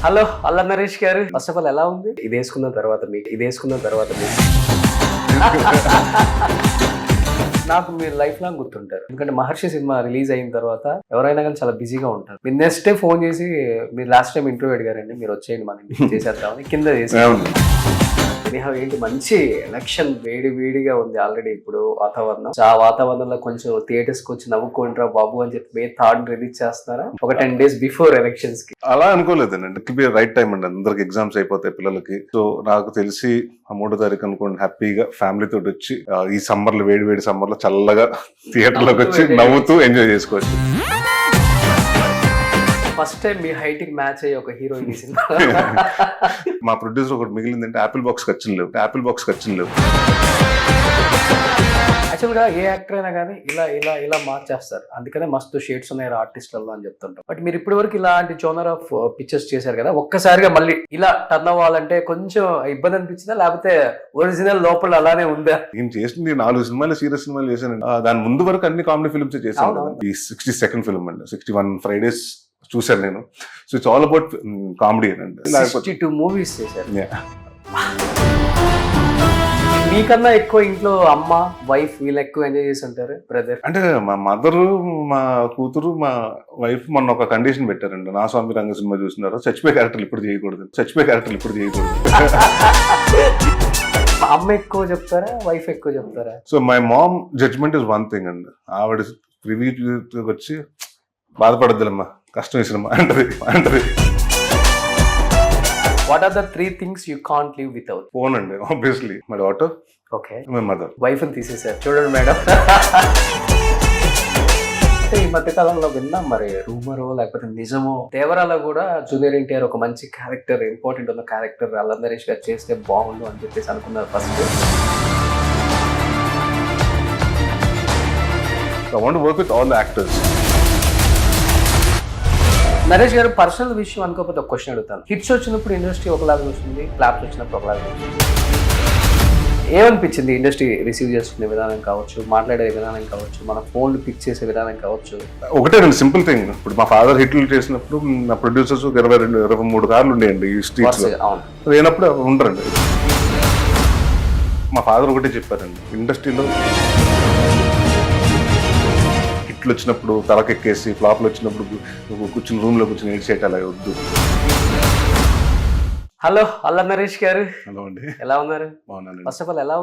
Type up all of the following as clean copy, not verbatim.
Hello అల్ల నరేష్ గారు, first of all ఎలా ఉంది? ఇది వేసుకున్న తర్వాత మీకు నాకు మీరు లైఫ్ లాంగ్ గుర్తుంటారు. ఎందుకంటే మహర్షి సినిమా రిలీజ్ అయిన తర్వాత ఎవరైనా కానీ చాలా బిజీగా ఉంటారు. మీరు నెక్స్ట్ డే ఫోన్ చేసి మీరు లాస్ట్ టైం ఇంటర్వ్యూ అడిగారండి, మీరు వచ్చేయండి మన ఇంటికి చేసేద్దామని కింద చేసి ఏంటి మంచి ఎలక్షన్ వేడిగా ఉంది ఆల్రెడీ ఇప్పుడు వాతావరణం. ఆ వాతావరణంలో కొంచెం థియేటర్స్ కి వచ్చి నవ్వుకోండిరా బాబు అని చెప్పి మే 3rd రిలీజ్ చేస్తున్నారా ఒక 10 days బిఫోర్ ఎలక్షన్స్ కి? అలా అనుకోలేదండి. ఇట్ బి రైట్ టైం అండి. అందరికి ఎగ్జామ్స్ అయిపోతాయి పిల్లలకి. సో నాకు తెలిసి 3వ తారీఖు అనుకోండి హ్యాపీగా ఫ్యామిలీ తోటి వచ్చి ఈ సమ్మర్ లో వేడి సమ్మర్ లో చల్లగా థియేటర్ లోకి వచ్చి నవ్వుతూ ఎంజాయ్ చేసుకోవచ్చు. ఫస్ట్ టైం మీ హైట్ కి మ్యాచ్ అయ్యే ఒక హీరోయిన్ సినిమా. మా ప్రొడ్యూసర్ ఒకటి మిగిలిందంటే యాపిల్ బాక్స్ ఖర్చులు లేవు. యాక్చువల్ గా ఏ యాక్టర్ అయినా కానీ ఇలా మార్చేస్తారు. అందుకనే మస్తు షేడ్స్ ఉన్నాయి ఆర్టిస్టులలో అని చెప్తుంటారు. బట్ మీరు ఇప్పటి వరకు ఇలాంటి జోనర్ ఆఫ్ పిక్చర్స్ చేశారు కదా, ఒక్కసారిగా మళ్ళీ ఇలా టర్న్ అవ్వాలంటే కొంచెం ఇబ్బంది అనిపించిందా, లేకపోతే ఒరిజినల్ లోపల అలానే ఉందా? నేను చేసింది 4 సినిమాలు, సీరియస్ సినిమాలు చేశాను. దాని ముందు వరకు అన్ని కామెడీ ఫిల్మ్స్ చేశాను. ఈ 62nd ఫిల్మ్ అండి, 61 Fridays చూశాను నేను. So it's all about comedy అండి. 62 మూవీస్ చేశారు. మీకన్నా ఎక్కువ ఇంట్లో అమ్మ వైఫ్ వీళ్ళు ఎక్కువ ఎంజాయ్ చేసి ఉంటారు బ్రదర్? అంటే మా మదరు, మా కూతురు, మా వైఫ్ మొన్న ఒక కండిషన్ పెట్టారండి. నా స్వామి రంగ సినిమా చూస్తున్నారు, చచ్చిపోయే క్యారెక్టర్లు ఇప్పుడు చేయకూడదు. అమ్మ ఎక్కువ చెప్తారా, వైఫ్ ఎక్కువ చెప్తారా? So my mom judgement is one thing అండి. ఆవిడ రివ్యూ వచ్చి బాధపడద్దులమ్మా, కష్టం ఈ సినిమా అంటది. What are the 3 things you can't live without? Phone అండి, obviously. My daughter, okay, my mother. Wife ని తీసేసారు చూడండి మేడం. ఈ మధ్య కాలంలో విన్నాం, మరి రూమరో లేకపోతే నిజమో, దేవరాలో కూడా జూనియర్ ఎన్టీఆర్ ఒక మంచి క్యారెక్టర్, ఇంపార్టెంట్ ఉన్న క్యారెక్టర్ అల్ల నరేష్ గారు చేస్తే బాగుండు అని చెప్పేసి అనుకున్నారు first. I want to work with all the actors. Naresh గారు, పర్సనల్ విషయం అనుకోకపోతే ఒక క్వశ్చన్ అడుగుతాను. హిట్స్ వచ్చినప్పుడు ఇండస్ట్రీ ఒకలాగా వస్తుంది, క్లాప్స్ వచ్చినప్పుడు ఒకలాగా వస్తుంది. ఏమనిపించింది ఇండస్ట్రీ రిసీవ్ చేసుకునే విధానం కావచ్చు, మాట్లాడే విధానం కావచ్చు, మన ఫోన్ పిక్ చేసే విధానం కావచ్చు? ఒకటే రెండు సింపుల్ థింగ్. ఇప్పుడు మా ఫాదర్ హిట్లు చేసినప్పుడు నా ప్రొడ్యూసర్స్ 22-23 కార్లు ఉండేయండి ఈ స్ట్రీట్స్ లో. లేనప్పుడు ఉండరండి. మా ఫాదర్ ఒకటే చెప్పారండి, ఇండస్ట్రీలో హిట్లు వచ్చినప్పుడు తలకెక్కేసి, ఫ్లాప్లు వచ్చినప్పుడు కూర్చుని రూమ్ లో కూర్చొని ఏడ్చేట అలా వద్దు. హలో అల్ల నరేష్ గారు, హలో అండి, ఎలా ఉన్నారు? బాగున్నాను. ఫస్ట్ ఆఫ్ ఆల్ ఎలా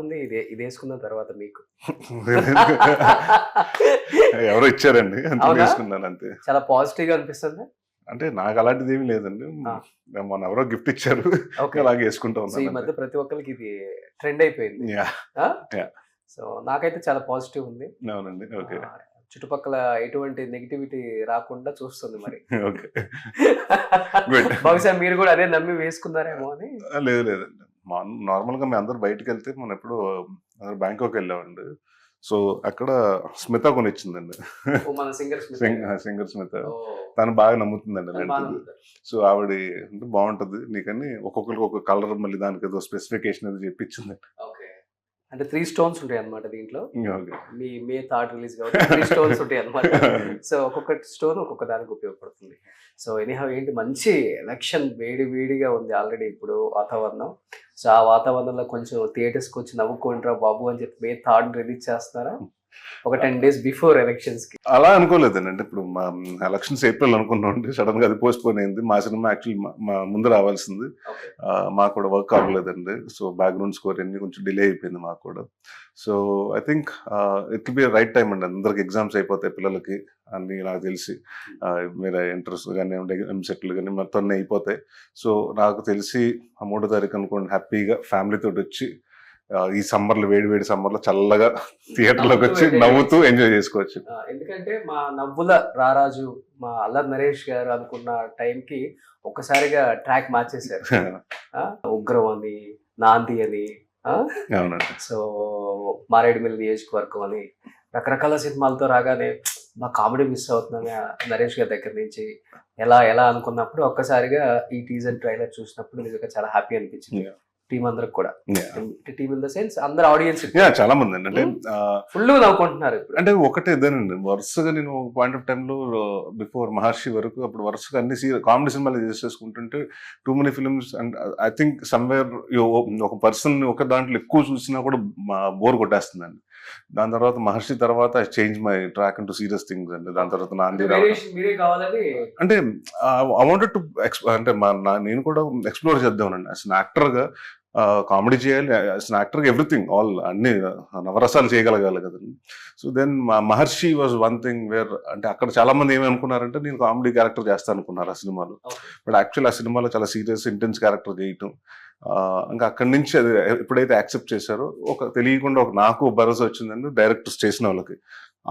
ఉంది ఇది వేసుకున్న తర్వాత మీకు? ఎవరో ఇచ్చారండి, అంతే వేసుకున్నాను అంతే. చాలా పాజిటివ్ గా అనిపిస్తుంది. అంటే నాకు అలాంటిది ఏమీ లేదండి, మొన్న ఎవరో గిఫ్ట్ ఇచ్చారు, అలాగే వేసుకుంటా ఉన్నాను. ఈ మధ్య ప్రతి ఒక్కరికి ఇది ట్రెండ్ అయిపోయింది. సో నాకైతే చాలా పాజిటివ్ ఉంది. అవునండి, ఓకే. చుట్టుపక్కల ఎటువంటి నెగిటివిటీ రాకుండా చూస్తుంది మరి. ఓకే, బహుశా మీరు కూడా అదే నమ్మి వేసుకున్నారేమో అని. లేదండి, నార్మల్ గా మేము అందరు బయటకు వెళ్తే మనం ఎప్పుడు బ్యాంకాక్ వెళ్ళామండి. సో అక్కడ స్మిత కొనిచ్చిందండి, సింగర్ స్మిత. తను బాగా నమ్ముతుందండి. సో ఆవిడ అంటే బాగుంటది నీకని ఒక్కొక్కరికి ఒక కలర్, మళ్ళీ దానికి ఏదో స్పెసిఫికేషన్ అది చెప్పించింది. అంటే 3 stones ఉంటాయి అన్నమాట దీంట్లో. మీ మే 3rd రిలీజ్ కాబట్టి 3 stones ఉంటాయి అన్నమాట. సో ఒక్కొక్క స్టోన్ ఒక్కొక్క దానికి ఉపయోగపడుతుంది. సో ఎనీహౌ ఏంటి మంచి ఎలక్షన్ వేడిగా ఉంది ఆల్రెడీ ఇప్పుడు వాతావరణం. సో ఆ వాతావరణంలో కొంచెం థియేటర్స్ కి వచ్చి నవ్వుకోండిరా బాబు అని చెప్పి మే 3rd రిలీజ్ చేస్తున్నారా ఒక 10 days బిఫోర్ ఎలక్షన్స్ కి? అలా అనుకోలేదండి. ఇప్పుడు మా ఎలక్షన్స్ ఏప్రిల్ అనుకున్నాం, సడన్ గా అది పోస్ట్ పోన్ అయింది. మా సినిమా యాక్చువల్లీ ముందు రావాల్సింది, మాకు కూడా వర్క్ అవ్వలేదండి. సో బ్యాక్గ్రౌండ్ స్కోర్ అన్ని కొంచెం డిలే అయిపోయింది మాకు కూడా. So I think it be right time అండి. అందరికి ఎగ్జామ్స్ అయిపోతాయి పిల్లలకి అన్ని, నాకు తెలిసి మీరు ఎంట్రన్స్ కానీ ఎంసెట్లు కానీ మొత్తం అయిపోతాయి. సో నాకు తెలిసి 3వ తారీఖు అనుకోండి హ్యాపీగా ఫ్యామిలీ తోటి వచ్చి ఈ సమ్మర్ లో వేడి సమ్మర్ లో చల్లగా థియేటర్ లోకి వచ్చి నవ్వుతూ ఎంజాయ్ చేసుకోవచ్చు. ఎందుకంటే మా నవ్వుల రారాజు మా అల్లరి నరేష్ గారు అనుకున్న టైంకి ఒక్కసారిగా ట్రాక్ మార్చేశారు. ఉగ్రం అని, నాంది అని, సో మారేడుమిల్లి నియోజకవర్గం అని రకరకాల సినిమాలతో రాగానే మా కామెడీ మిస్ అవుతున్నాను నరేష్ గారి దగ్గర నుంచి ఎలా అనుకున్నప్పుడు ఒక్కసారిగా ఈ టీజర్ ట్రైలర్ చూసినప్పుడు నిజంగా చాలా హ్యాపీ అనిపించింది. టీం అందరికి కూడా, టీమ్ ఇన్ ద సెన్స్ అందరు ఆడియన్స్ చాలా మంది అండి. అంటే ఫుల్ నవ్వుకుంటున్నారు ఇప్పుడు. అంటే ఒకటే ఇదేనండి, వరుసగా నేను పాయింట్ ఆఫ్ టైంలో బిఫోర్ మహర్షి వరకు అప్పుడు వరుసగా అన్ని కామెడీ సినిమాలు చేసుకుంటుంటే too many films and I think somewhere ఒక పర్సన్ ఒక దాంట్లో ఎక్కువ చూసినా కూడా బోర్ కొట్టేస్తుందండి. దాని తర్వాత మహర్షి తర్వాత I change my track into serious things అండి. దాని తర్వాత నాంది అంటే ఐ వాంటెడ్ టు అంటే నేను కూడా ఎక్స్ప్లోర్ చేద్దామనండి. అసలు యాక్టర్ గా కామెడీ చేయాలి, అసలు యాక్టర్ గా ఎవ్రీథింగ్ ఆల్ అన్ని నవరసాలు చేయగలగాలి కదండి. So then Maharshi was one thing where అంటే అక్కడ చాలా మంది ఏమి అనుకున్నారంటే నేను కామెడీ క్యారెక్టర్ చేస్తాను అనుకున్నారు ఆ సినిమాలో. బట్ యాక్చువల్ ఆ సినిమాలో చాలా సీరియస్ ఇంటెన్స్ క్యారెక్టర్ చేయటం, ఇంకా అక్కడి నుంచి అది ఎప్పుడైతే యాక్సెప్ట్ చేశారో తెలియకుండా నాకు భరోసా వచ్చిందండి డైరెక్టర్స్ చేసిన వాళ్ళకి.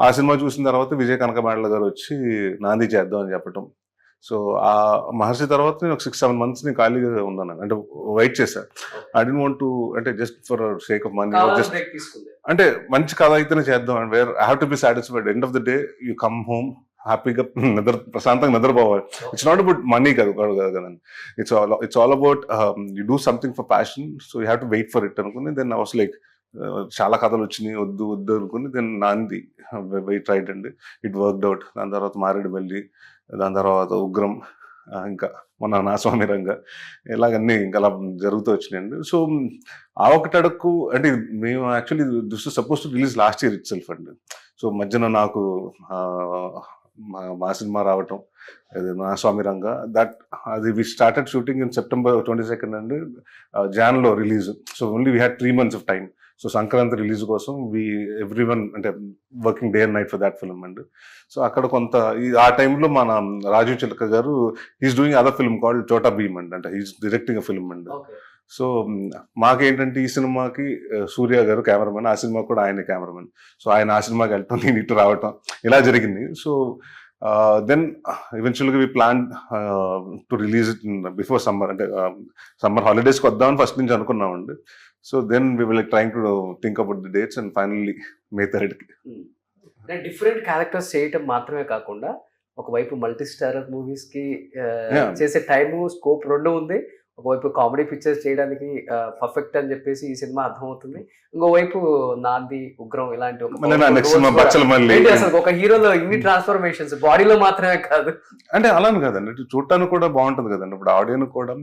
ఆ సినిమా చూసిన తర్వాత విజయ్ కనకమేడల గారు వచ్చి నాంది చేద్దాం అని చెప్పటం. సో ఆ మహర్షి తర్వాత నేను ఒక 6-7 months నేను ఖాళీగా ఉన్నాను, అంటే వెయిట్ చేశాను. ఐ డోంట్ వాంట్ టు అంటే just for sake of money, just అంటే మంచి కథ అయితేనే చేద్దాం and where I have to be satisfied. End of the day you come home హ్యాపీగా ప్రశాంతంగా నిద్రపోవాలి. ఇట్స్ నాట్ అబౌట్ మనీ కదండి, it's all about you do something for passion. So you have to wait for it అనుకుని then I was like చాలా కథలు వచ్చినాయి, వద్దు అనుకుని దెన్ నాంది వెయిట్ రైట్ అండి, ఇట్ వర్క్డ్ అవుట్. దాని తర్వాత మారేడుమల్లి, దాని తర్వాత ఉగ్రం, ఇంకా మొన్న నా స్వామి రంగ, ఇలాగన్నీ ఇంకా అలా జరుగుతూ వచ్చినాయండి. సో ఆ ఒకటి అడుక్కు అంటే మేము actually this is suppose to release last year itself అండి. సో మధ్యన నాకు మా సినిమా రావటం, నా స్వామి రంగ, అది we started shooting in September 22 అండి, జాన్లో release. So only we had 3 months of time. So Sankranti release కోసం ఎవ్రీవన్ అంటే working day and night for that film అండి. సో అక్కడ కొంత ఆ టైంలో మన Rajiv Chilaka garu he's doing other film called Chhota Bheem అండి, అంటే హీస్ డైరెక్టింగ్ అ ఫిల్మ్ అండి. సో మాకేంటంటే ఈ సినిమాకి సూర్య గారు కెమెరామెన్, ఆ సినిమా కూడా ఆయన కెమెరామెన్. సో ఆయన ఆ సినిమాకి వెళ్ళటం, నేను ఇటు రావటం, ఇలా జరిగింది. సో దెన్ ఈవెన్చువల్గా we plan to release it before summer, అంటే సమ్మర్ హాలిడేస్కి వద్దామని ఫస్ట్ నుంచి అనుకున్నామండి. So then we will trying to think about the dates and finally May 3rd. Different characters చేయటం మాత్రమే కాకుండా ఒకవైపు మల్టీ స్టారర్ మూవీస్ కి చేసే టైము స్కోప్ రెండు ఉంది. ఒకవైపు కామెడీ పిక్చర్స్ చేయడానికి పర్ఫెక్ట్ అని చెప్పేసి ఈ సినిమా అర్థమవుతుంది. ఇంకోవైపు నాంది, ఉగ్రం ఇలాంటి అసలు ఒక హీరోలో ఇన్ని ట్రాన్స్ఫర్మేషన్స్ బాడీలో మాత్రమే కాదు, అంటే అలానే కదండి, చూడటానికి కూడా బాగుంటుంది కదండి. ఇప్పుడు ఆడియన్స్ కూడా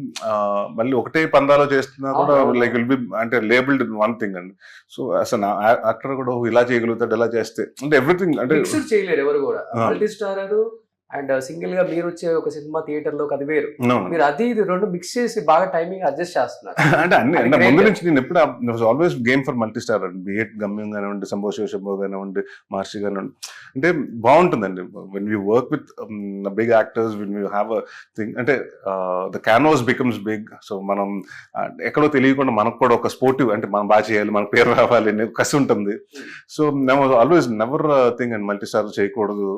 మళ్ళీ ఒకటే పందాలో చేస్తున్నా కూడా లైక్ విల్ బి అంటే లేబుల్డ్ వన్ థింగ్ అండి. సో అసలు యాక్టర్ కూడా ఇలా చేయగలుగుతాడు, ఇలా చేస్తే అంటే ఎవ్రీథింగ్ అంటే చేయలేరు ఎవరు కూడా. మల్టీ స్టారర్ అండ్ సింగిల్ గా మీరు వచ్చే ఒక సినిమా థియేటర్ లో అది వేరు, మీరు అది ఇది రెండు మిక్స్ చేసి బాగా టైమింగ్ అడ్జస్ట్ చేస్తున్నారు. అంటే అన్ని ముందు నుంచి నేను ఎప్పుడు always game for multi star అండి, బిఎట్ గమ్యం కానివ్వండి, శంభో శివశంభో కానివ్వండి, మహర్షి కానివ్వండి, అంటే బాగుంటుందండి. When you work with big actors, when you have a thing, అంటే the canvas becomes big. So మనం ఎక్కడో తెలియకుండా మనకు కూడా ఒక స్పోర్టివ్, అంటే మనం బాగా చేయాలి, మన పేరు రావాలి అనే కసి ఉంటుంది. So always never thing and multi star చేయకూడదు,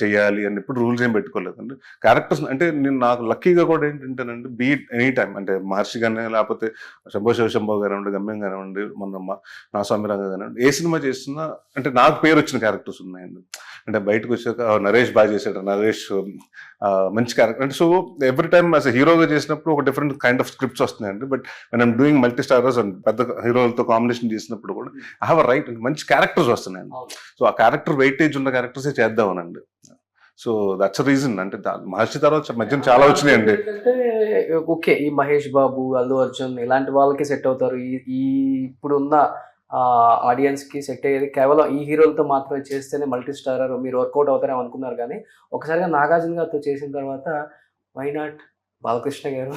చేయాలి అని ఎప్పుడు రూల్స్ ఏం పెట్టుకోలేదండి. క్యారెక్టర్స్ అంటే నేను నాకు లక్కీగా కూడా ఏంటంటేనండి, బీట్ ఎనీ టైం అంటే మహర్షి కానీ, లేకపోతే శంభో శివశంభో కానివ్వండి, గమ్యం కానివ్వండి, మొన్న నా స్వామి రంగ కానివ్వండి, ఏ సినిమా చేస్తున్నా అంటే నాకు పేరు వచ్చిన క్యారెక్టర్స్ ఉన్నాయండి. అంటే బయటకు వచ్చాక నరేష్ బాగా చేశాడు, నరేష్ మంచి క్యారెక్టర్ అంటే. సో ఎవ్రీ టైమ్ యాజ్ హీరోగా చేసినప్పుడు ఒక డిఫరెంట్ కైండ్ ఆఫ్ స్క్రిప్ట్స్ వస్తున్నాయండి. But when I'm doing multi starrers and పెద్ద హీరోలతో కాంబినేషన్ చేసినప్పుడు కూడా ఐ హావ్ అ రైట్, మంచి క్యారెక్టర్స్ వస్తున్నాయండి. సో ఆ క్యారెక్టర్ వెయిటేజ్ ఉన్న క్యారెక్టర్సే చేద్దామనండి. So that's reason. అంటే మహర్షి తర్వాత మధ్యన చాలా వచ్చినాయండి. ఓకే, ఈ మహేష్ బాబు, అల్లు అర్జున్ ఇలాంటి వాళ్ళకి సెట్ అవుతారు. ఈ ఇప్పుడున్న ఆడియన్స్ కి సెట్ అయ్యేది కేవలం ఈ హీరోలతో మాత్రమే చేస్తేనే మల్టీ స్టారర్ మీరు వర్కౌట్ అవుతారేమో అనుకున్నారు. కానీ ఒకసారిగా నాగార్జున గారితో చేసిన తర్వాత వై నాట్ బాలకృష్ణ గారు,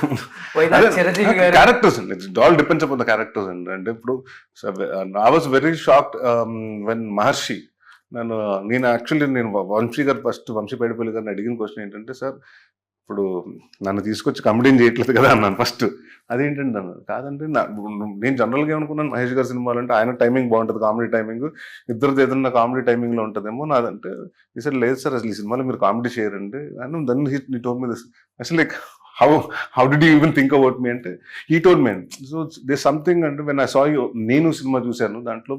చిరంజీవి గారు, క్యారెక్టర్స్ అండి. It's all depends upon the characters అండి. అంటే ఇప్పుడు I was very shocked when Maharshi నేను యాక్చువల్లీ వంశీ గారు ఫస్ట్ వంశీ పైడిపల్లి గారిని అడిగిన క్వశ్చన్ ఏంటంటే, సార్ ఇప్పుడు నన్ను తీసుకొచ్చి కమెడీని చేయట్లేదు కదా అన్నాను ఫస్ట్. అదేంటండి అన్నాను. కాదండి నేను జనరల్గా ఏమనుకున్నాను, మహేష్ గారి సినిమాలు అంటే ఆయన టైమింగ్ బాగుంటుంది, కామెడీ టైమింగ్, ఇద్దరిది ఏదన్నా కామెడీ టైమింగ్లో ఉంటుందేమో. నాదంటే ఈ సార్ లేదు సార్, అసలు ఈ సినిమాలో మీరు కామెడీ చేయరండి అని. దాన్ని నీ టోల్ మీద అసలు like how did you even think about me అంటే he told me. So they something అంటే వెన్ ఐ సా యూ, నేను సినిమా చూశాను, దాంట్లో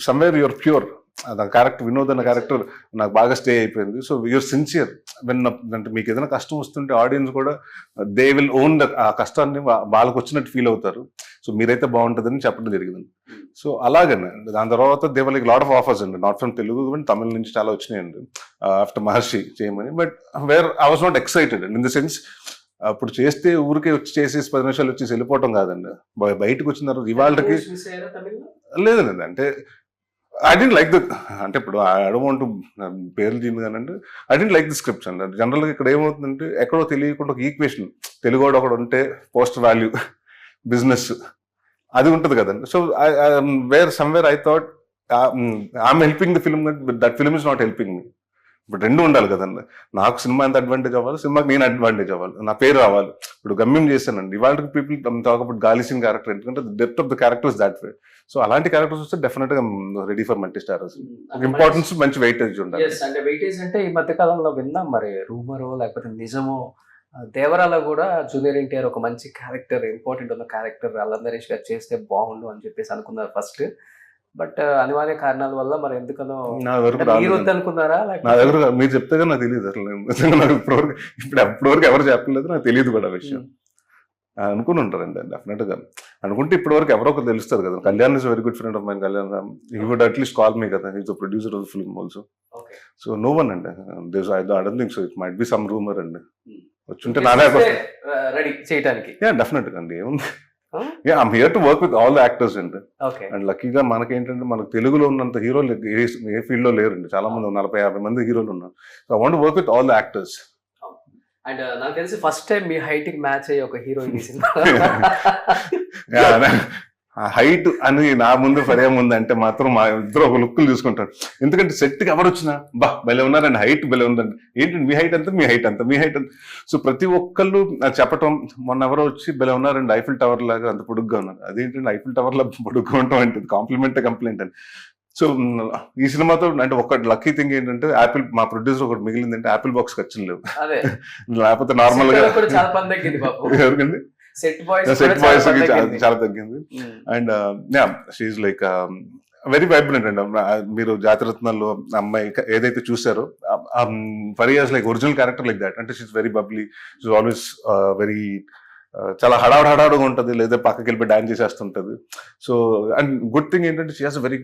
సమ్వేర్ యువర్ ప్యూర్ ఆ క్యారెక్టర్ వినోద్ అన్న క్యారెక్టర్ నాకు బాగా స్టే అయిపోయింది. సో యూఆర్ సిన్సియర్ వెన్, అంటే మీకు ఏదైనా కష్టం వస్తుంటే ఆడియన్స్ కూడా దే విల్ ఓన్ ఆ కష్టాన్ని వాళ్ళకి వచ్చినట్టు ఫీల్ అవుతారు. సో మీరైతే బాగుంటుందని చెప్పడం జరిగింది. సో అలాగనే దాని తర్వాత they were like lot of offers అండి, నాట్ ఫ్రమ్ తెలుగు బట్ తమిళ నుంచి చాలా వచ్చినాయండి ఆఫ్టర్ మహర్షి చేయమని. But where I was not excited in the sense, అప్పుడు చేస్తే ఊరికే వచ్చి చేసేసి 10 నిమిషాలు వచ్చేసి వెళ్ళిపోవటం కాదండి. బయటకు వచ్చిన తర్వాత ఇవాళకి లేదండి. అంటే ఐ డెంట్ లైక్ ద, అంటే ఇప్పుడు ఐ డోంట్ వాంట్ టు పేర్లు చేయను కానండి, I don't like the scripts అండి. జనరల్గా ఇక్కడ ఏమవుతుందంటే ఎక్కడో తెలియకుండా ఒక ఈక్వేషన్, తెలుగువాడు ఒకడు ఉంటే పోస్ట్ వాల్యూ బిజినెస్ అది ఉంటుంది కదండి. So where somewhere I thought I'm helping the film, that film is not helping me. ఇప్పుడు రెండు ఉండాలి కదండి. నాకు సినిమా ఎంత అడ్వాంటేజ్ అవ్వాలి, సినిమాకి నేను అడ్వాంటేజ్ అవ్వాలి, నా పేరు రావాలి. ఇప్పుడు గమ్యం చేశానండి, ఇవాళ పీపుల్ టాక్ అబౌట్ గాలి సింగ్ క్యారెక్టర్, ఎందుకంటే depth of the characters that way. So అలాంటి క్యారెక్టర్స్ వస్తే డెఫినెట్ గా ready for multi starrers. Importance మంచి వెయిటేజ్ ఉండాలి. అంటే వెయిటేజ్ అంటే ఈ మధ్య కాలంలో విన్నాం, మరి రూమరో లేకపోతే నిజమో, దేవరాలో కూడా జూనియర్ ఎన్టీఆర్ ఒక మంచి క్యారెక్టర్, ఇంపార్టెంట్ ఉన్న క్యారెక్టర్ అల్లం నరేష్ గారు చేస్తే బాగుండు అని చెప్పేసి అనుకున్నారు ఫస్ట్. బట్ అనివార్య కారణాల వల్ల మరి ఎందుకనో నా దగ్గర అనుకున్నారా? నా దగ్గర మీరు చెప్తే నాకు తెలియదు అసలు, నాకు ఇప్పటివరకు ఎవరు చెప్పలేదు, నాకు తెలియదు కూడా విషయం. అనుకుని ఉంటారండి డెఫినెట్ గా. అనుకుంటే ఇప్పటివరకు ఎవరో ఒకరు తెలుస్తారు కదా. Kalyan is very good friend of mine. Kalyan he would at least call me కదా, is the producer of the film also. So no one అండి, I don't think so, it might be some rumour అండి. వచ్చుంటే నానే రెడీ చేయడానికి. Definite గా అండి, ఏముంది. I'm here to work with all the actors అండి. అండ్ లక్కీగా మనకేంటంటే మనకు తెలుగులో ఉన్నంత హీరోలు ఏ ఫీల్డ్ లో లేరండి. చాలా మంది 40-50 మంది హీరోలు ఉన్నారు. So I want work with all the actors. And నాకు తెలిసి ఫస్ట్ టైం మీ హైట్ కి మ్యాచ్ అయ్యే ఒక హీరోయిన్ సినిమా. హైట్ అని నా ముందు పదే ముందు అంటే మాత్రం మా ఇద్దరు ఒక లుక్కులు చూసుకుంటారు. ఎందుకంటే సెట్ కి ఎవరు వచ్చినా బా భలే ఉన్నారండి, హైట్ భలే ఉందండి, ఏంటంటే మీ హైట్ అంతా, మీ హైట్ అంతా, మీ హైట్ అంతా. సో ప్రతి ఒక్కళ్ళు చెప్పటం, మొన్న ఎవరో వచ్చి భలే ఉన్నారండి, ఐఫిల్ టవర్ లాగా అంత పొడుగ్గా ఉన్నారు. అదేంటంటే ఐఫిల్ టవర్ లాగా పొడుగ్గా ఉంటాం అంటే కాంప్లిమెంట్ కంప్లైంట్ అని. సో ఈ సినిమాతో అంటే ఒక లక్కీ థింగ్ ఏంటంటే యాపిల్, మా ప్రొడ్యూసర్ ఒకటి మిగిలిందంటే యాపిల్ బాక్స్ ఖర్చులు లేవు. లేకపోతే నార్మల్ గా ఎవరికండి సెట్ బాయ్స్ చాలా తగ్గింది. And she's like very vibrant అండి. మీరు జాతిరత్నాల్లో అమ్మాయి ఏదైతే చూసారో, Faria like original character like that. అంటే she's very bubbly, she's always very, చాలా హడావుడిగా ఉంటుంది, లేదా పక్కకి వెళ్ళిపోయి డాన్స్ చేసేస్తుంటది. సో అండ్ గుడ్ థింగ్ ఏంటంటే షీ హాస్ వెరీ,